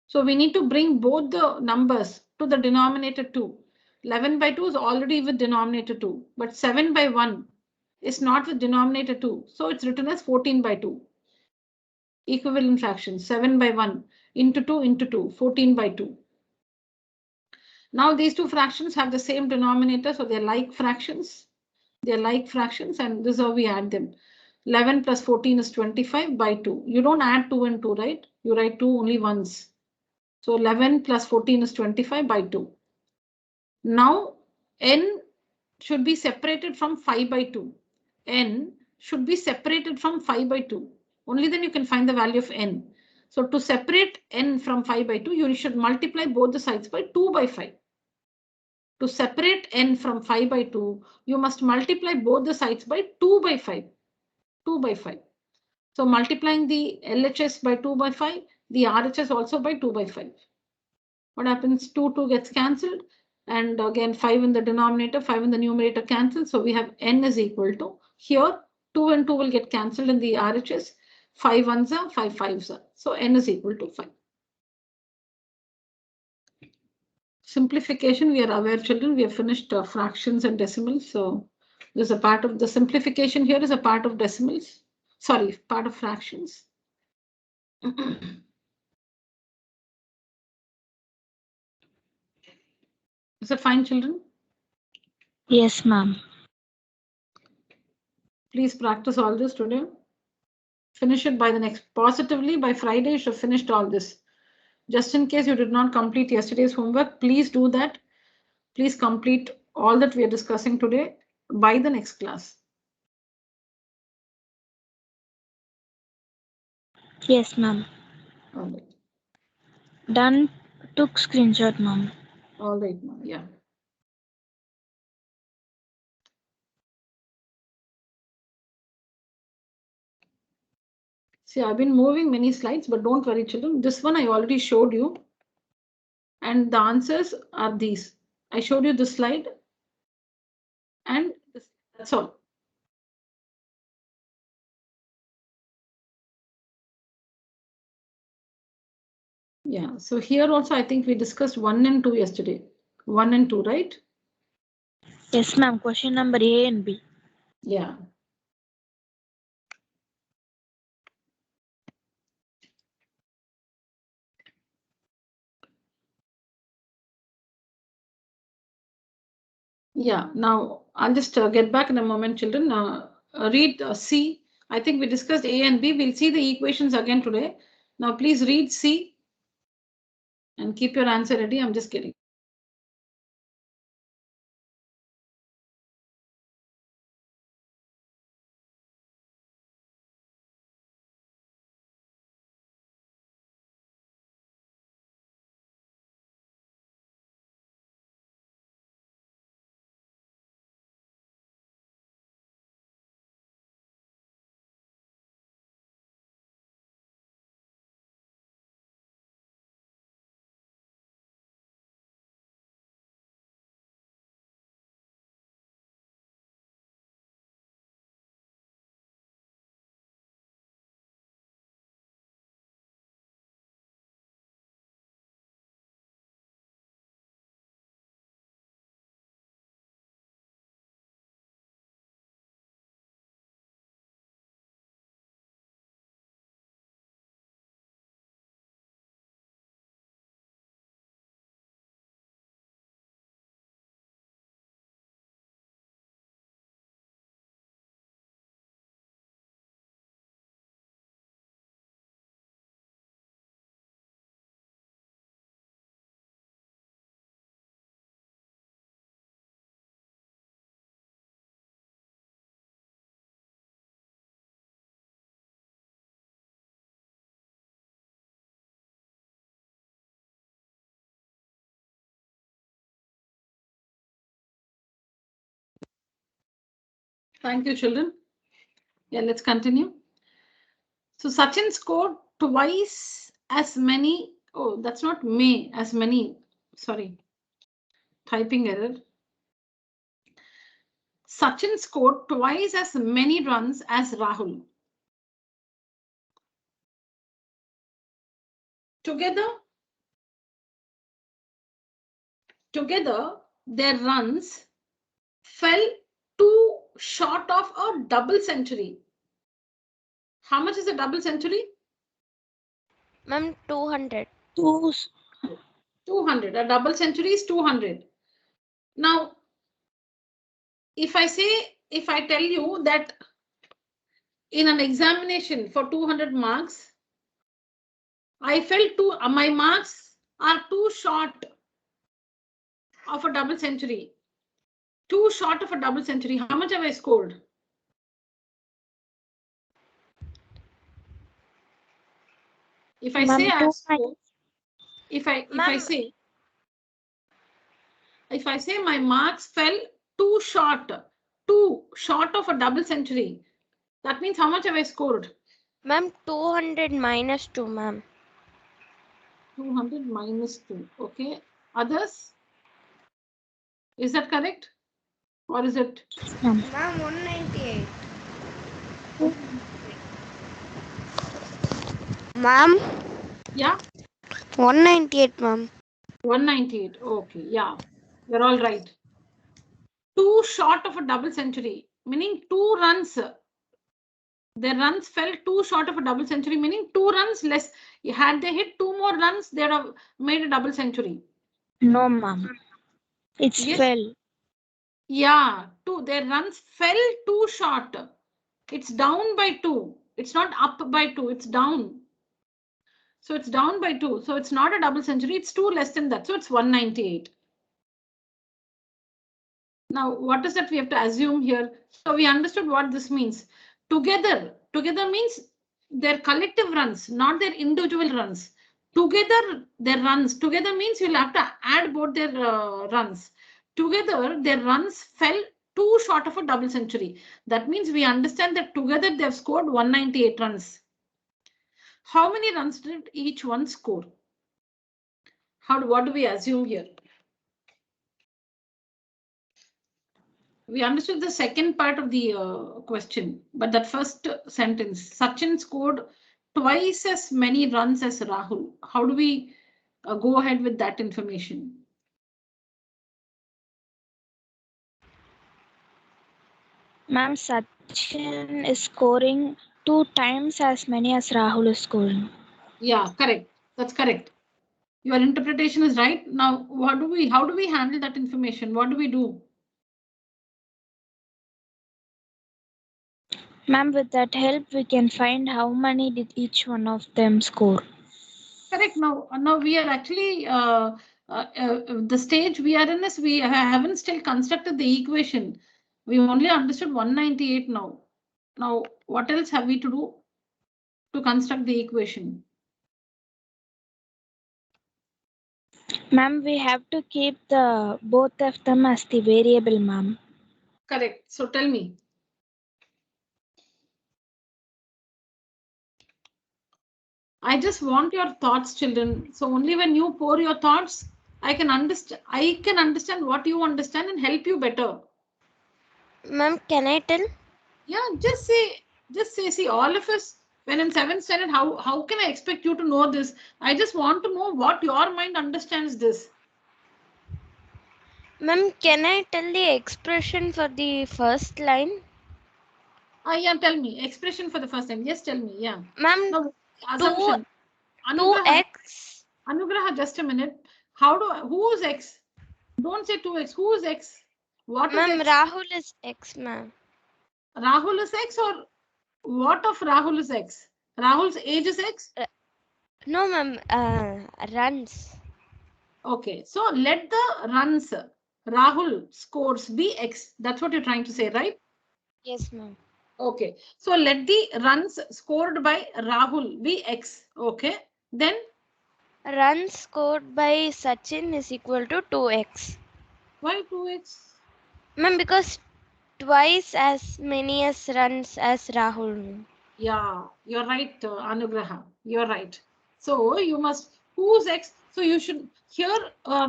So we need to bring both the numbers to the denominator 2. 11 by 2 is already with denominator 2. But 7 by 1 is not with denominator 2. So it's written as 14 by 2. Equivalent fractions 7 by 1 into 2 into 2, 14 by 2. Now these two fractions have the same denominator, so they're like fractions. They're like fractions, and this is how we add them. 11 plus 14 is 25 by 2. You don't add 2 and 2, right? You write 2 only once. So 11 plus 14 is 25 by 2. Now n should be separated from 5 by 2. N should be separated from 5 by 2. Only then you can find the value of n. So to separate n from 5 by 2, you should multiply both the sides by 2 by 5. To separate n from 5 by 2, you must multiply both the sides by 2 by 5. 2 by 5. So multiplying the LHS by 2 by 5, the RHS also by 2 by 5. What happens? 2 gets cancelled. And again, 5 in the denominator, 5 in the numerator cancelled. So we have n is equal to, here 2 and 2 will get cancelled in the RHS. 5 1s are, 5 5s are. So n is equal to 5. Simplification, we are aware, children, we have finished fractions and decimals. So there's a part of the simplification here is a part of decimals. Sorry, part of fractions. Is it fine, children? Yes, ma'am. Please practice all this today. Finish it by the next, positively by Friday, you should have finished all this. Just in case you did not complete yesterday's homework, please do that. Please complete all that we are discussing today by the next class. Yes, ma'am. All right. Done. Took screenshot, ma'am. All right, ma'am. Yeah. See, I've been moving many slides, but don't worry, children. This one I already showed you. And the answers are these. I showed you this slide. And that's all. Yeah, so here also I think we discussed 1 and 2 yesterday. 1 and 2, right? Yes, ma'am. Question number A and B. Yeah. Yeah, now I'll just get back in a moment, children. Read C. I think we discussed A and B. We'll see the equations again today. Now please read C and keep your answer ready. I'm just kidding. Thank you, children. Yeah, let's continue. So Sachin scored twice as many. Oh, that's not may, as many. Sorry. Typing error. Sachin scored twice as many runs as Rahul. Together, their runs fell too short of a double century. How much is a double century? Ma'am, 200. 200. A double century is 200. Now, if I tell you that in an examination for 200 marks, I felt my marks are too short of a double century. Too short of a double century. How much have I scored? If I say I scored, if I say my marks fell too short of a double century, that means how much have I scored? Ma'am, 200 minus 2, ma'am. 200 minus 2. Okay. Others? Is that correct? Or is it? Ma'am, 198. Ma'am? Yeah. 198, ma'am. 198. Okay. Yeah. You're all right. Too short of a double century, meaning 2 runs. Their runs fell too short of a double century, meaning 2 runs less. Had they hit 2 more runs, they'd have made a double century. No, ma'am. It's Yes. fell. Yeah, their runs fell too short. It's down by 2. It's not up by 2. It's down. So it's down by 2. So it's not a double century. It's 2 less than that. So it's 198. Now, what is that we have to assume here? So we understood what this means. Together means their collective runs, not their individual runs. Together, their runs. Together means you'll have to add both their runs. Together, their runs fell too short of a double century. That means we understand that together they've scored 198 runs. How many runs did each one score? What do we assume here? We understood the second part of the question, but that first sentence, Sachin scored twice as many runs as Rahul. How do we go ahead with that information? Ma'am, Sachin is scoring 2 times as many as Rahul is scoring. Yeah, correct. That's correct. Your interpretation is right. Now, how do we handle that information? What do we do? Ma'am, with that help, we can find how many did each one of them score. Correct. Now we are actually the stage we are in is we haven't still constructed the equation. We only understood 198 now. Now, what else have we to do to construct the equation? Ma'am, we have to keep the both of them as the variable, ma'am. Correct. So tell me. I just want your thoughts, children. So only when you pour your thoughts, I can understand what you understand and help you better. Ma'am, can I tell? Yeah, just say, see, all of us, when in 7th standard, how can I expect you to know this? I just want to know what your mind understands this. Ma'am, can I tell the expression for the first line? Yeah, tell me. Expression for the first time. Yes, tell me. Yeah. Ma'am, No, assumption. 2x. Anugraha, just a minute. Who is X? Don't say 2X. Who is X? What is Ma'am, X? Rahul is x, ma'am. Rahul is X, or what of Rahul is X? Rahul's age is X? No, ma'am, runs. Okay, so let the runs, Rahul scores be X. That's what you're trying to say, right? Yes, ma'am. Okay, so let the runs scored by Rahul be X. Okay, then Runs scored by Sachin is equal to 2x. why 2X? Ma'am, because twice as many as runs as Rahul. Yeah, you're right, Anugraha. You're right. So you must, who's X? So you should here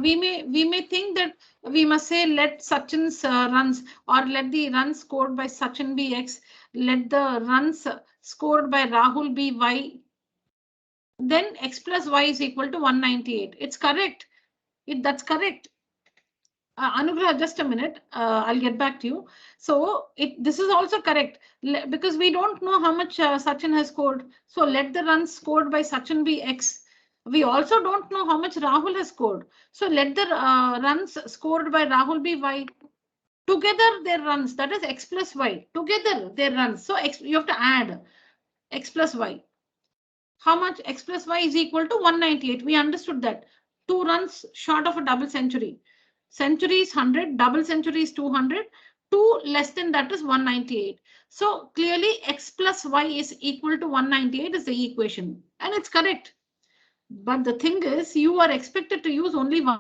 we may think that we must say let Sachin's runs, or let the runs scored by Sachin be X. Let the runs scored by Rahul be Y. Then X plus Y is equal to 198. It's correct. That's correct. Anugrah, just a minute. I'll get back to you. So this is also correct because we don't know how much Sachin has scored. So let the runs scored by Sachin be X. We also don't know how much Rahul has scored. So let the runs scored by Rahul be Y. Together their runs, that is X plus Y. Together their runs. So you have to add X plus Y. How much? X plus Y is equal to 198. We understood that. 2 runs short of a double century. Century is 100, double century is 200. 2 less than that is 198. So clearly X plus Y is equal to 198 is the equation. And it's correct. But the thing is, you are expected to use only one.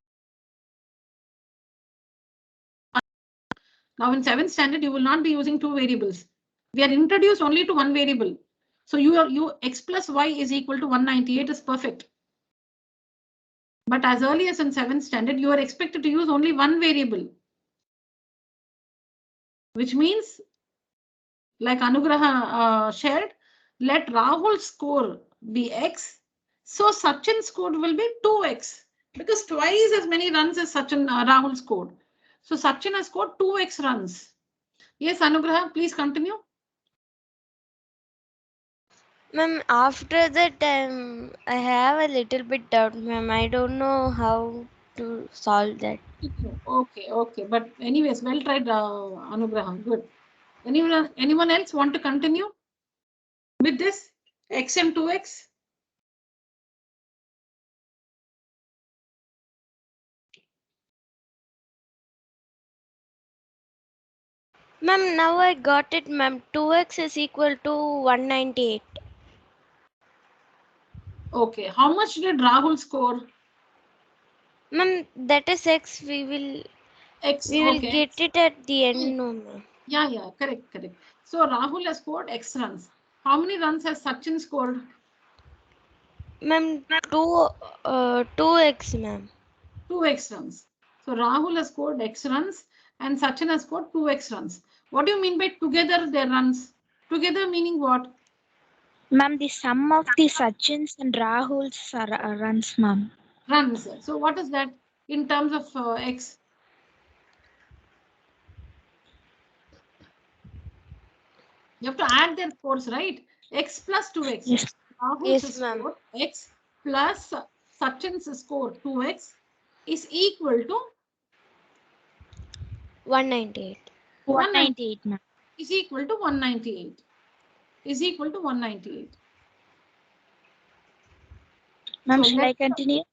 Now in 7th standard, you will not be using 2 variables. We are introduced only to 1 variable. So you X plus Y is equal to 198 is perfect. But as early as in 7th standard, you are expected to use only one variable. Which means, like Anugraha shared, let Rahul's score be X. So Sachin's score will be 2X. Because twice as many runs as Rahul scored. So Sachin has scored 2X runs. Yes, Anugraha, please continue. Ma'am, after that, I have a little bit doubt, ma'am. I don't know how to solve that. Okay. But anyways, well tried, Anugraha. Good. Anyone else want to continue with this? X and 2X? Ma'am, now I got it, ma'am. 2x is equal to 198. Okay. How much did Rahul score? Ma'am, that is x. We will get it at the end, no, ma'am. Yeah, correct. So Rahul has scored X runs. How many runs has Sachin scored? Ma'am, 2x, ma'am. 2X runs. So Rahul has scored X runs and Sachin has scored 2X runs. What do you mean by together their runs? Together meaning what? Ma'am, the sum of the Sachin's and Rahul's runs, ma'am. Runs. So what is that in terms of X? You have to add their scores, right? X plus 2X. Yes. Rahul's score X plus Sachin's score 2X is equal to 198. 198, ma'am. Is equal to 198. is equal to 198. Ma'am, So shall I continue?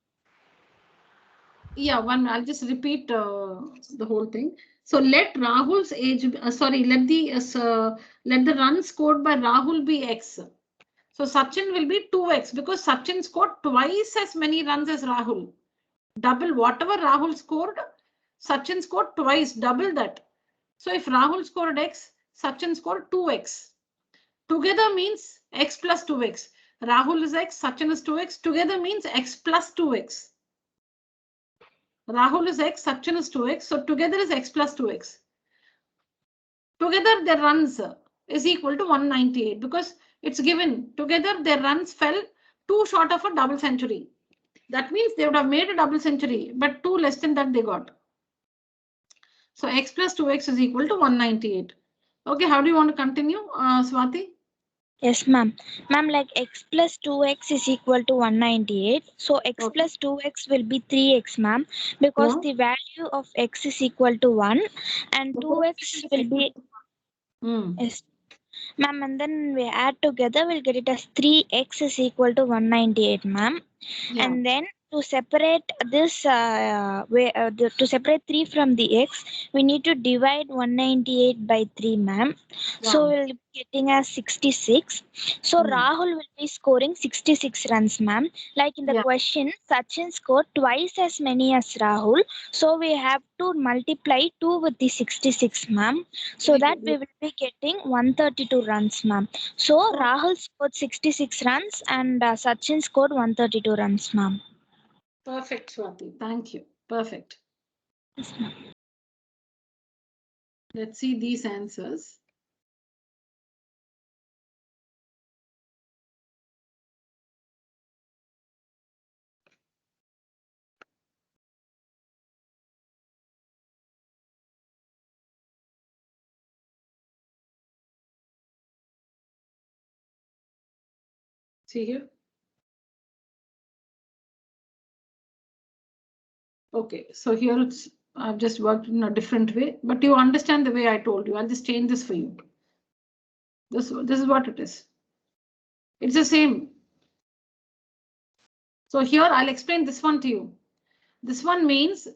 Yeah, I'll just repeat the whole thing. So let Rahul's age, let the run scored by Rahul be X. So Sachin will be 2X because Sachin scored twice as many runs as Rahul. Double whatever Rahul scored, Sachin scored twice, double that. So if Rahul scored X, Sachin scored 2X. Together means X plus 2X. Rahul is X, Sachin is 2X. Together means X plus 2X. Rahul is X, Sachin is 2X. So together is X plus 2X. Together their runs is equal to 198 because it's given. Together their runs fell 2 short of a double century. That means they would have made a double century, but 2 less than that they got. So X plus 2X is equal to 198. Okay, how do you want to continue, Swati? Yes, ma'am. Ma'am, like x plus 2x is equal to 198. So x Okay. plus 2x will be 3x, ma'am, because Yeah. the value of x is equal to 1 and 2x will be, yes, ma'am, and then we add together, we'll get it as 3x is equal to 198, ma'am. Yeah. And then to separate this, to separate 3 from the x, we need to divide 198 by 3, ma'am. So we'll be getting as 66. So Rahul will be scoring 66 runs, ma'am. Like in the question, Sachin scored twice as many as Rahul. So we have to multiply 2 with the 66, ma'am. So that we will be getting 132 runs, ma'am. So Rahul scored 66 runs and Sachin scored 132 runs, ma'am. Perfect, Swati. Thank you. Perfect. Yes, ma'am. Let's see these answers. See here. Okay, so here it's I've just worked in a different way, but you understand the way I told you. I'll just change this for you. This is what it is. It's the same. So here I'll explain this one to you. This one means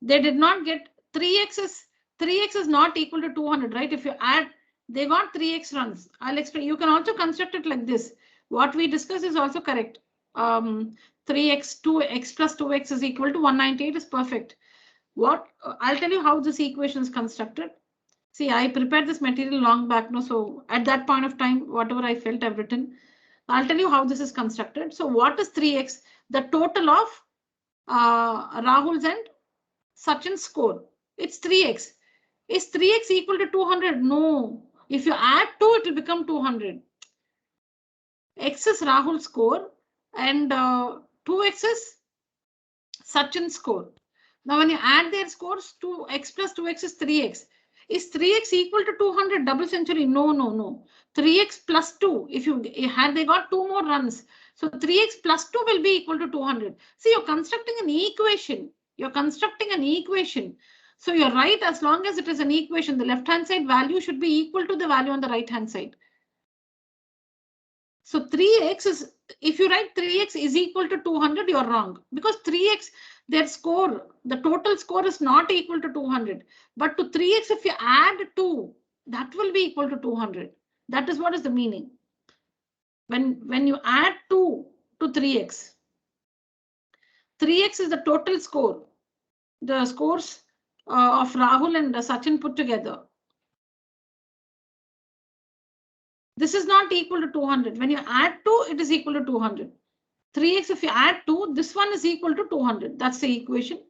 they did not get 3x is not equal to 200, right? If you add, they got 3x runs. I'll explain. You can also construct it like this. What we discussed is also correct. 3x 2x plus 2x is equal to 198 is perfect. What I'll tell you how this equation is constructed. See, I prepared this material long back, no, so at that point of time, whatever I felt, I've written. I'll tell you how this is constructed. So what is 3x? The total of Rahul's and Sachin's score. It's 3x. Is 3x equal to 200? No. If you add 2, it will become 200. X is Rahul's score and 2x is Sachin's score. Now, when you add their scores, 2x plus 2x is 3x. Is 3x equal to 200 double century? No, no, no. 3x plus 2. If you had, they got 2 more runs. So 3x plus 2 will be equal to 200. See, you're constructing an equation. You're constructing an equation. So you're right, as long as it is an equation, the left-hand side value should be equal to the value on the right-hand side. So 3x is, if you write 3x is equal to 200, you're wrong. Because 3x, their score, the total score is not equal to 200. But to 3x, if you add 2, that will be equal to 200. That is what is the meaning. When you add 2 to 3x, 3x is the total score. The scores of Rahul and Sachin put together. This is not equal to 200. When you add 2, it is equal to 200. 3x, if you add 2, this one is equal to 200. That's the equation.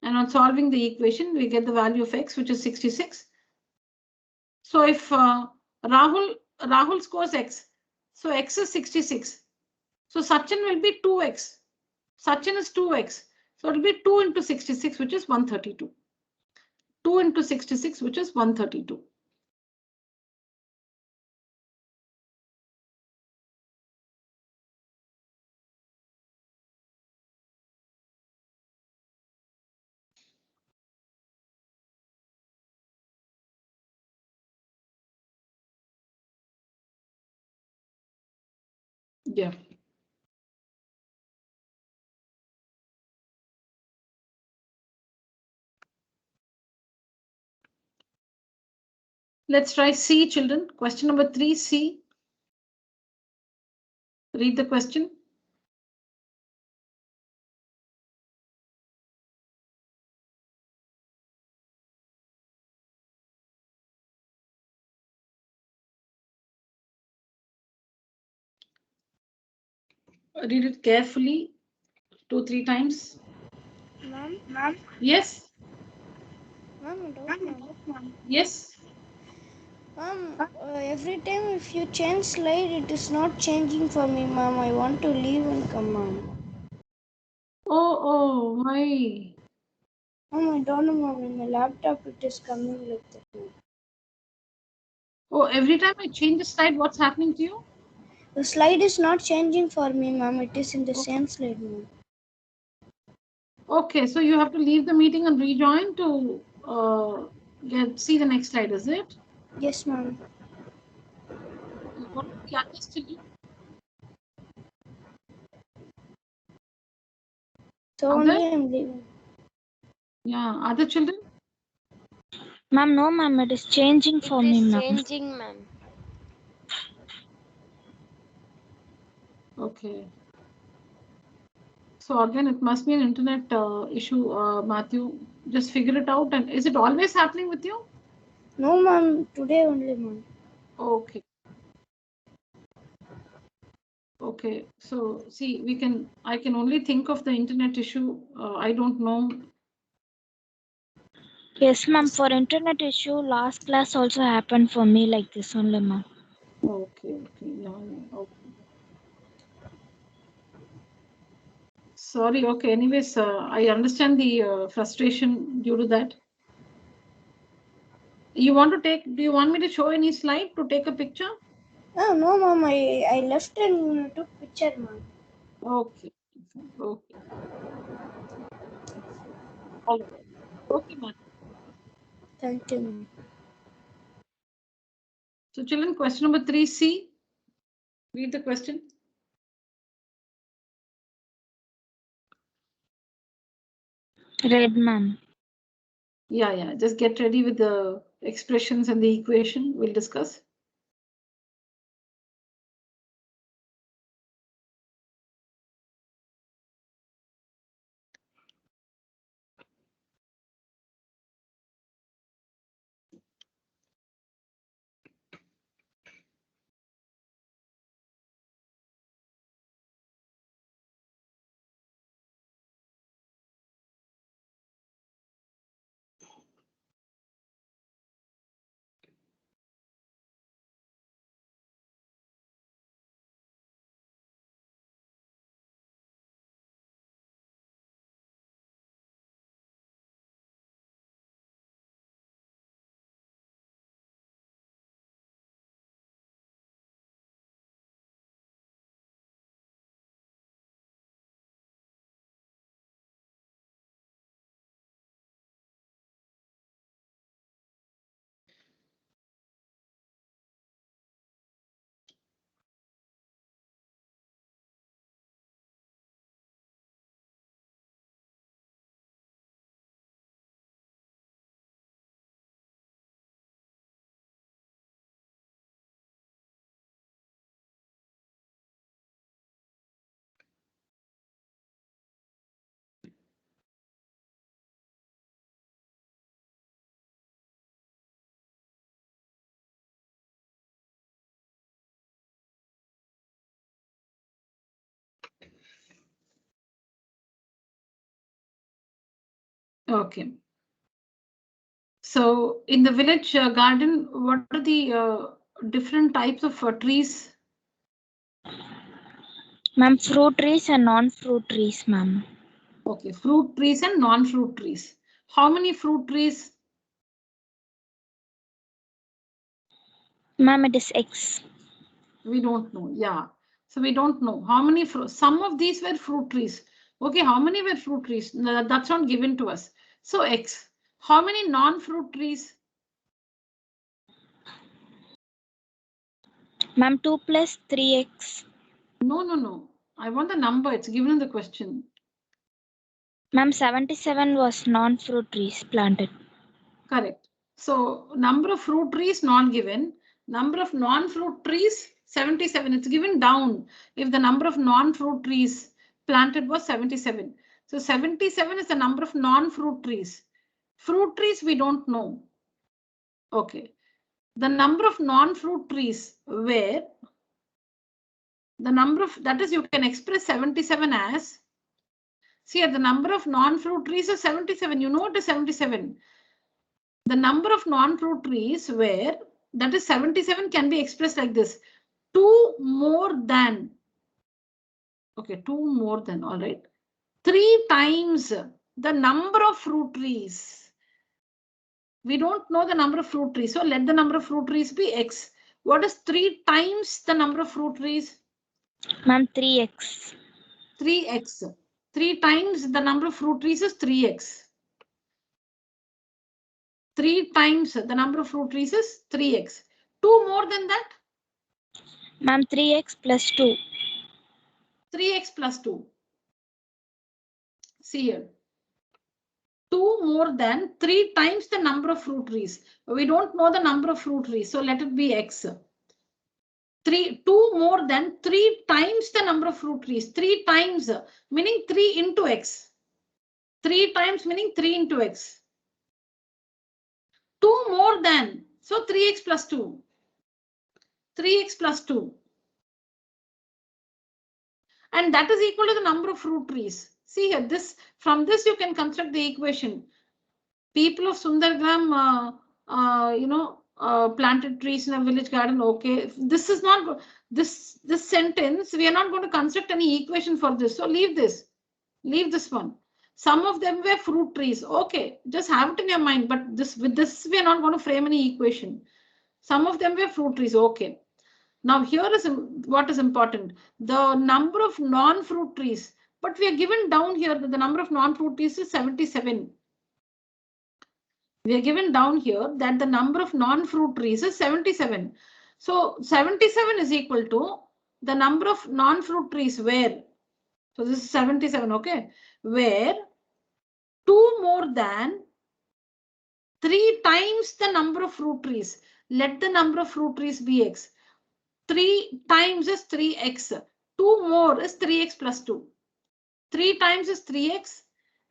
And on solving the equation, we get the value of x, which is 66. So if Rahul scores x, so x is 66. So Sachin will be 2x. Sachin is 2x. So it will be 2 into 66, which is 132. 2 into 66, which is 132. Yeah. Let's try C, children. Question number 3C. Read the question. Read it carefully, 2-3 times. Ma'am, Yes. ma'am, ma'am. Yes. Ma'am, every time if you change slide, it is not changing for me, ma'am. I want to leave and come, ma'am. Oh, why? Ma'am, I don't know, ma'am. In my laptop, it is coming like that, ma'am. Oh, every time I change the slide, what's happening to you? The slide is not changing for me, ma'am. It is in the Okay. same slide, ma'am. Okay, so you have to leave the meeting and rejoin to see the next slide, is it? Yes, ma'am. What are the others children? So Other? only I'm leaving. Yeah, other children? Ma'am, no, ma'am, it is changing for It me, is ma'am. changing, ma'am. Okay. So again, it must be an internet issue, Matthew. Just figure it out. And is it always happening with you? No, ma'am. Today only, ma'am. Okay. Okay. So see, I can only think of the internet issue. I don't know. Yes, ma'am, for internet issue, last class also happened for me like this only, ma'am. Okay. Yeah. Okay. Sorry. Okay. Anyways, I understand the frustration due to that. Do you want me to show any slide to take a picture? Oh, no, ma'am. I left and took picture, ma'am. Okay. Okay. All right. Okay, ma'am. Thank you, ma'am. So children, question number 3C. Read the question. Read, ma'am. Yeah. Just get ready with the expressions and the equation we'll discuss. Okay. So in the village garden, what are the different types of trees? Ma'am, fruit trees and non-fruit trees, ma'am. Okay, fruit trees and non-fruit trees. How many fruit trees? Ma'am, it is X. We don't know. Yeah. So we don't know how many some of these were fruit trees. Okay, how many were fruit trees? No, that's not given to us. So X. How many non-fruit trees? Ma'am, 2 plus 3X. No. I want the number. It's given in the question. Ma'am, 77 was non-fruit trees planted. Correct. So number of fruit trees not given. Number of non-fruit trees 77. It's given down. If the number of non-fruit trees planted was 77. So 77 is the number of non-fruit trees. Fruit trees we don't know. Okay. The number of non-fruit trees where the number of, that is, you can express 77 as, see here, the number of non-fruit trees is 77. You know what is 77? The number of non-fruit trees where, that is 77, can be expressed like this: 2 more than, okay, 2 more than, all right, 3 times the number of fruit trees. We don't know the number of fruit trees, so let the number of fruit trees be x. What is 3 times the number of fruit trees? Ma'am, 3x. 3x. 3 times the number of fruit trees is 3x. 3 times the number of fruit trees is 3x. 2 more than that? Ma'am, 3x plus 2. 3x plus 2. See here. 2 more than 3 times the number of fruit trees. We don't know the number of fruit trees, so let it be x. 2 more than 3 times the number of fruit trees. 3 times meaning 3 into x. 3 times meaning 3 into x. 2 more than, so 3x plus 2. 3x plus 2. And that is equal to the number of fruit trees. See here, this, from this you can construct the equation. People of Sundargram, planted trees in a village garden. Okay, this is not, this sentence, we are not going to construct any equation for this. So leave this one. Some of them were fruit trees. Okay, just have it in your mind. But this, with this, we are not going to frame any equation. Some of them were fruit trees. Okay. Now here is what is important. The number of non-fruit trees. But we are given down here that the number of non-fruit trees is 77. We are given down here that the number of non-fruit trees is 77. So 77 is equal to the number of non-fruit trees where, so this is 77, okay, where 2 more than 3 times the number of fruit trees. Let the number of fruit trees be x. 3 times is 3x. 2 more is 3x plus 2. 3 times is 3x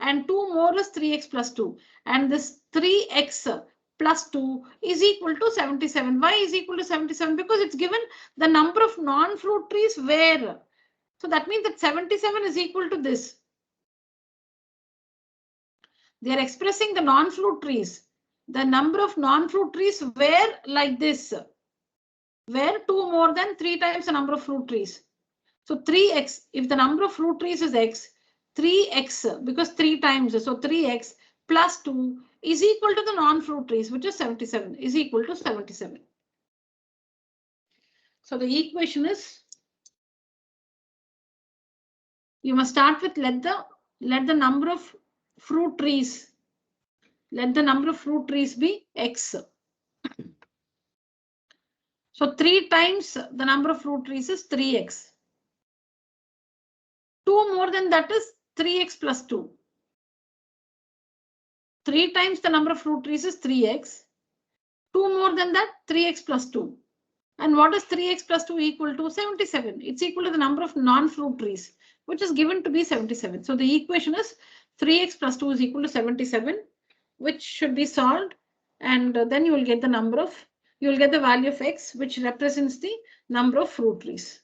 and 2 more is 3x plus 2. And this 3x plus 2 is equal to 77. Why is equal to 77? Because it's given the number of non-fruit trees where. So that means that 77 is equal to this. They are expressing the non-fruit trees. The number of non-fruit trees were like this, where 2 more than 3 times the number of fruit trees. So 3x, if the number of fruit trees is x, 3x, because 3 times, so 3x plus 2 is equal to the non-fruit trees, which is 77, is equal to 77. So the equation is, you must start with let the number of fruit trees, let the number of fruit trees be x. So 3 times the number of fruit trees is 3x. 2 more than that is 3x plus 2. 3 times the number of fruit trees is 3x. 2 more than that, 3x plus 2. And what is 3x plus 2 equal to? 77. It's equal to the number of non-fruit trees, which is given to be 77. So the equation is 3x plus 2 is equal to 77, which should be solved. And then you will get the number of, you will get the value of x, which represents the number of fruit trees.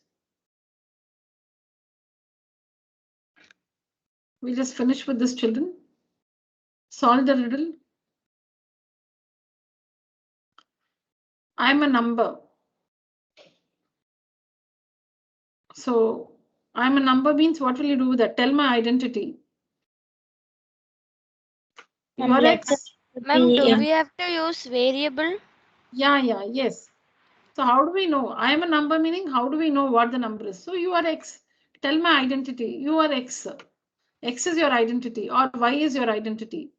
We just finish with this, children. Solve the riddle. I'm a number. So I'm a number means what will you do with that? Tell my identity. You are x. Ma'am, do we have to use variable? Yeah, yes. So how do we know? I am a number meaning how do we know what the number is? So you are x. Tell my identity. You are x. X is your identity or y is your identity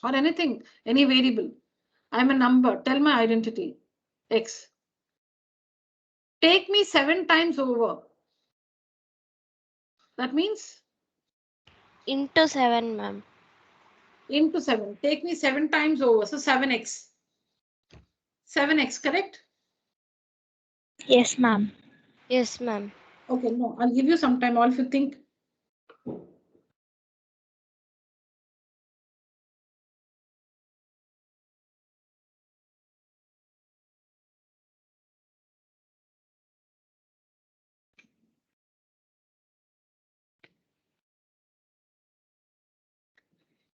or anything, any variable. I'm a number. Tell my identity. X. Take me 7 times over. That means into 7, ma'am. into 7. Take me 7 times over. So 7x. 7x, correct? Yes, ma'am. Yes, ma'am. Okay, no, I'll give you some time. All if you think.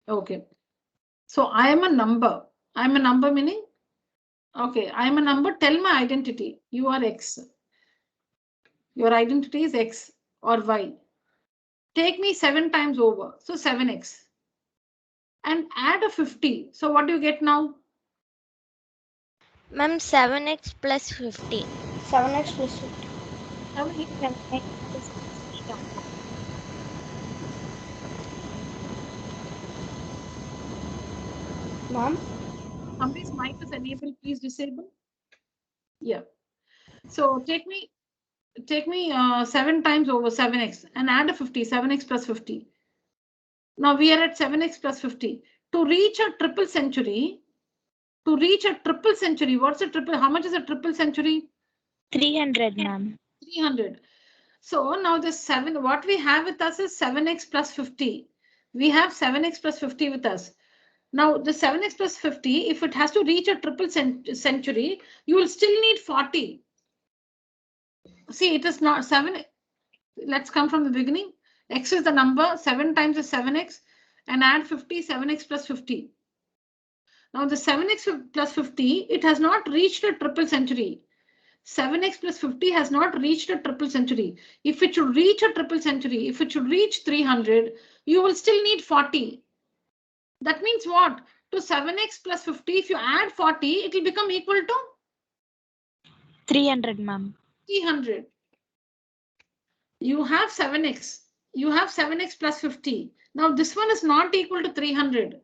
Okay. So I am a number. I'm a number meaning? Okay, I'm a number. Tell my identity. You are X. Your identity is X or Y. Take me 7 times over. So 7x. And add a 50. So what do you get now? Ma'am, 7x plus 50. 7x plus 50. 7x. Ma'am? Somebody's mic is enabled. Please disable. Yeah. So take me 7 times over 7x and add a 50. 7x plus 50. Now we are at 7x plus 50. To reach a triple century, what's a triple? How much is a triple century? 300, ma'am. 300. So now the 7, what we have with us is 7x plus 50. We have 7x plus 50 with us. Now the 7x plus 50, if it has to reach a triple century, you will still need 40. See, it is not 7. Let's come from the beginning. X is the number, 7 times is 7x, and add 50, 7x plus 50. Now the 7x plus 50, it has not reached a triple century. 7x plus 50 has not reached a triple century. If it should reach a triple century, if it should reach 300, you will still need 40. That means what? To 7x plus 50, if you add 40, it will become equal to 300, ma'am. 300. You have 7x. You have 7x plus 50. Now this one is not equal to 300.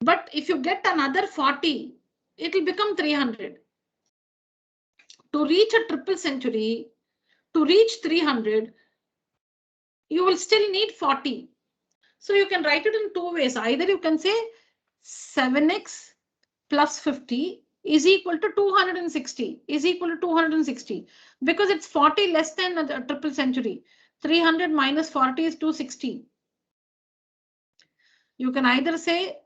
But if you get another 40, it will become 300. To reach a triple century, to reach 300, you will still need 40. So you can write it in two ways. Either you can say 7x plus 50 is equal to 260, is equal to 260, because it's 40 less than a triple century. 300 minus 40 is 260. You can either say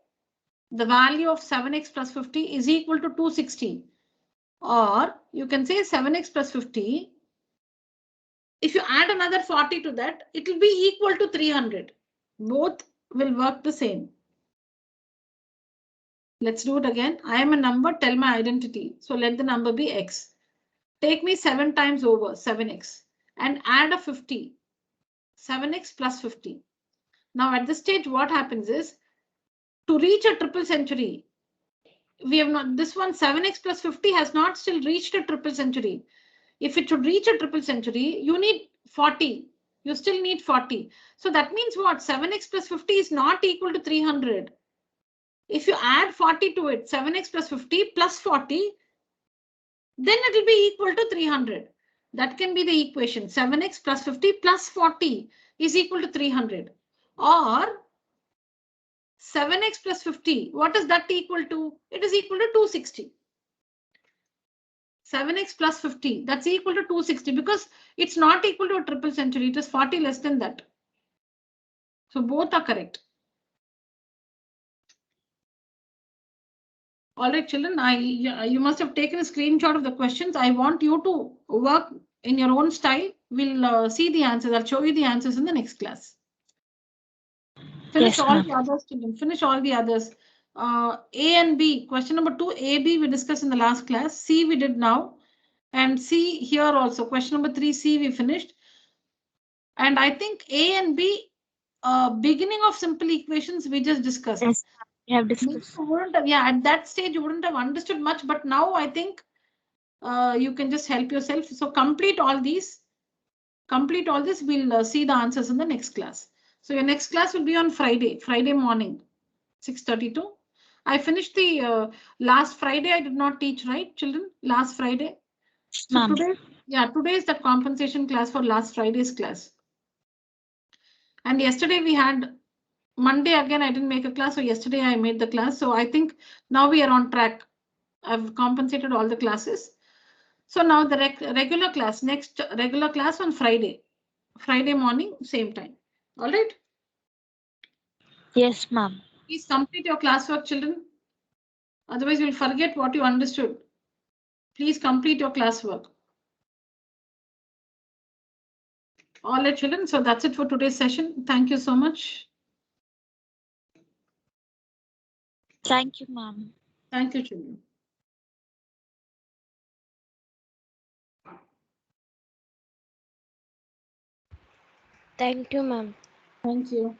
the value of 7x plus 50 is equal to 260, or you can say 7x plus 50. If you add another 40 to that, it will be equal to 300. Both will work the same. Let's do it again. I am a number, tell my identity. So let the number be X. Take me 7 times over 7x and add a 50. 7x plus 50. Now at this stage, what happens is to reach a triple century, we have not, this one 7x plus 50 has not still reached a triple century. If it should reach a triple century, you need 40. You still need 40. So that means what? 7x plus 50 is not equal to 300. If you add 40 to it, 7x plus 50 plus 40, then it will be equal to 300. That can be the equation. 7x plus 50 plus 40 is equal to 300. Or 7x plus 50, what is that equal to? It is equal to 260. 7x plus 50, that's equal to 260 because it's not equal to a triple century. It is 40 less than that. So both are correct. All right, children, you must have taken a screenshot of the questions. I want you to work in your own style. We'll see the answers. I'll show you the answers in the next class. Finish Yes, all ma'am. the others, children. Finish all the others. A and B. Question number 2, A, B we discussed in the last class. C we did now. And C here also. Question number 3, C we finished. And I think A and B, beginning of simple equations we just discussed. Yes, we have discussed. Yeah, at that stage you wouldn't have understood much, but now I think you can just help yourself. So complete all these. Complete all this. We'll see the answers in the next class. So your next class will be on Friday morning, 6:32. I finished the last Friday. I did not teach, right, children? Last Friday. So today, yeah, today is the compensation class for last Friday's class. And yesterday we had Monday again, I didn't make a class. So yesterday I made the class. So I think now we are on track. I've compensated all the classes. So now the regular class, next regular class on Friday morning, same time. All right. Yes, ma'am. Please complete your classwork, children. Otherwise, you'll forget what you understood. Please complete your classwork. All right, children. So that's it for today's session. Thank you so much. Thank you, ma'am. Thank you, children. Thank you, ma'am. Thank you.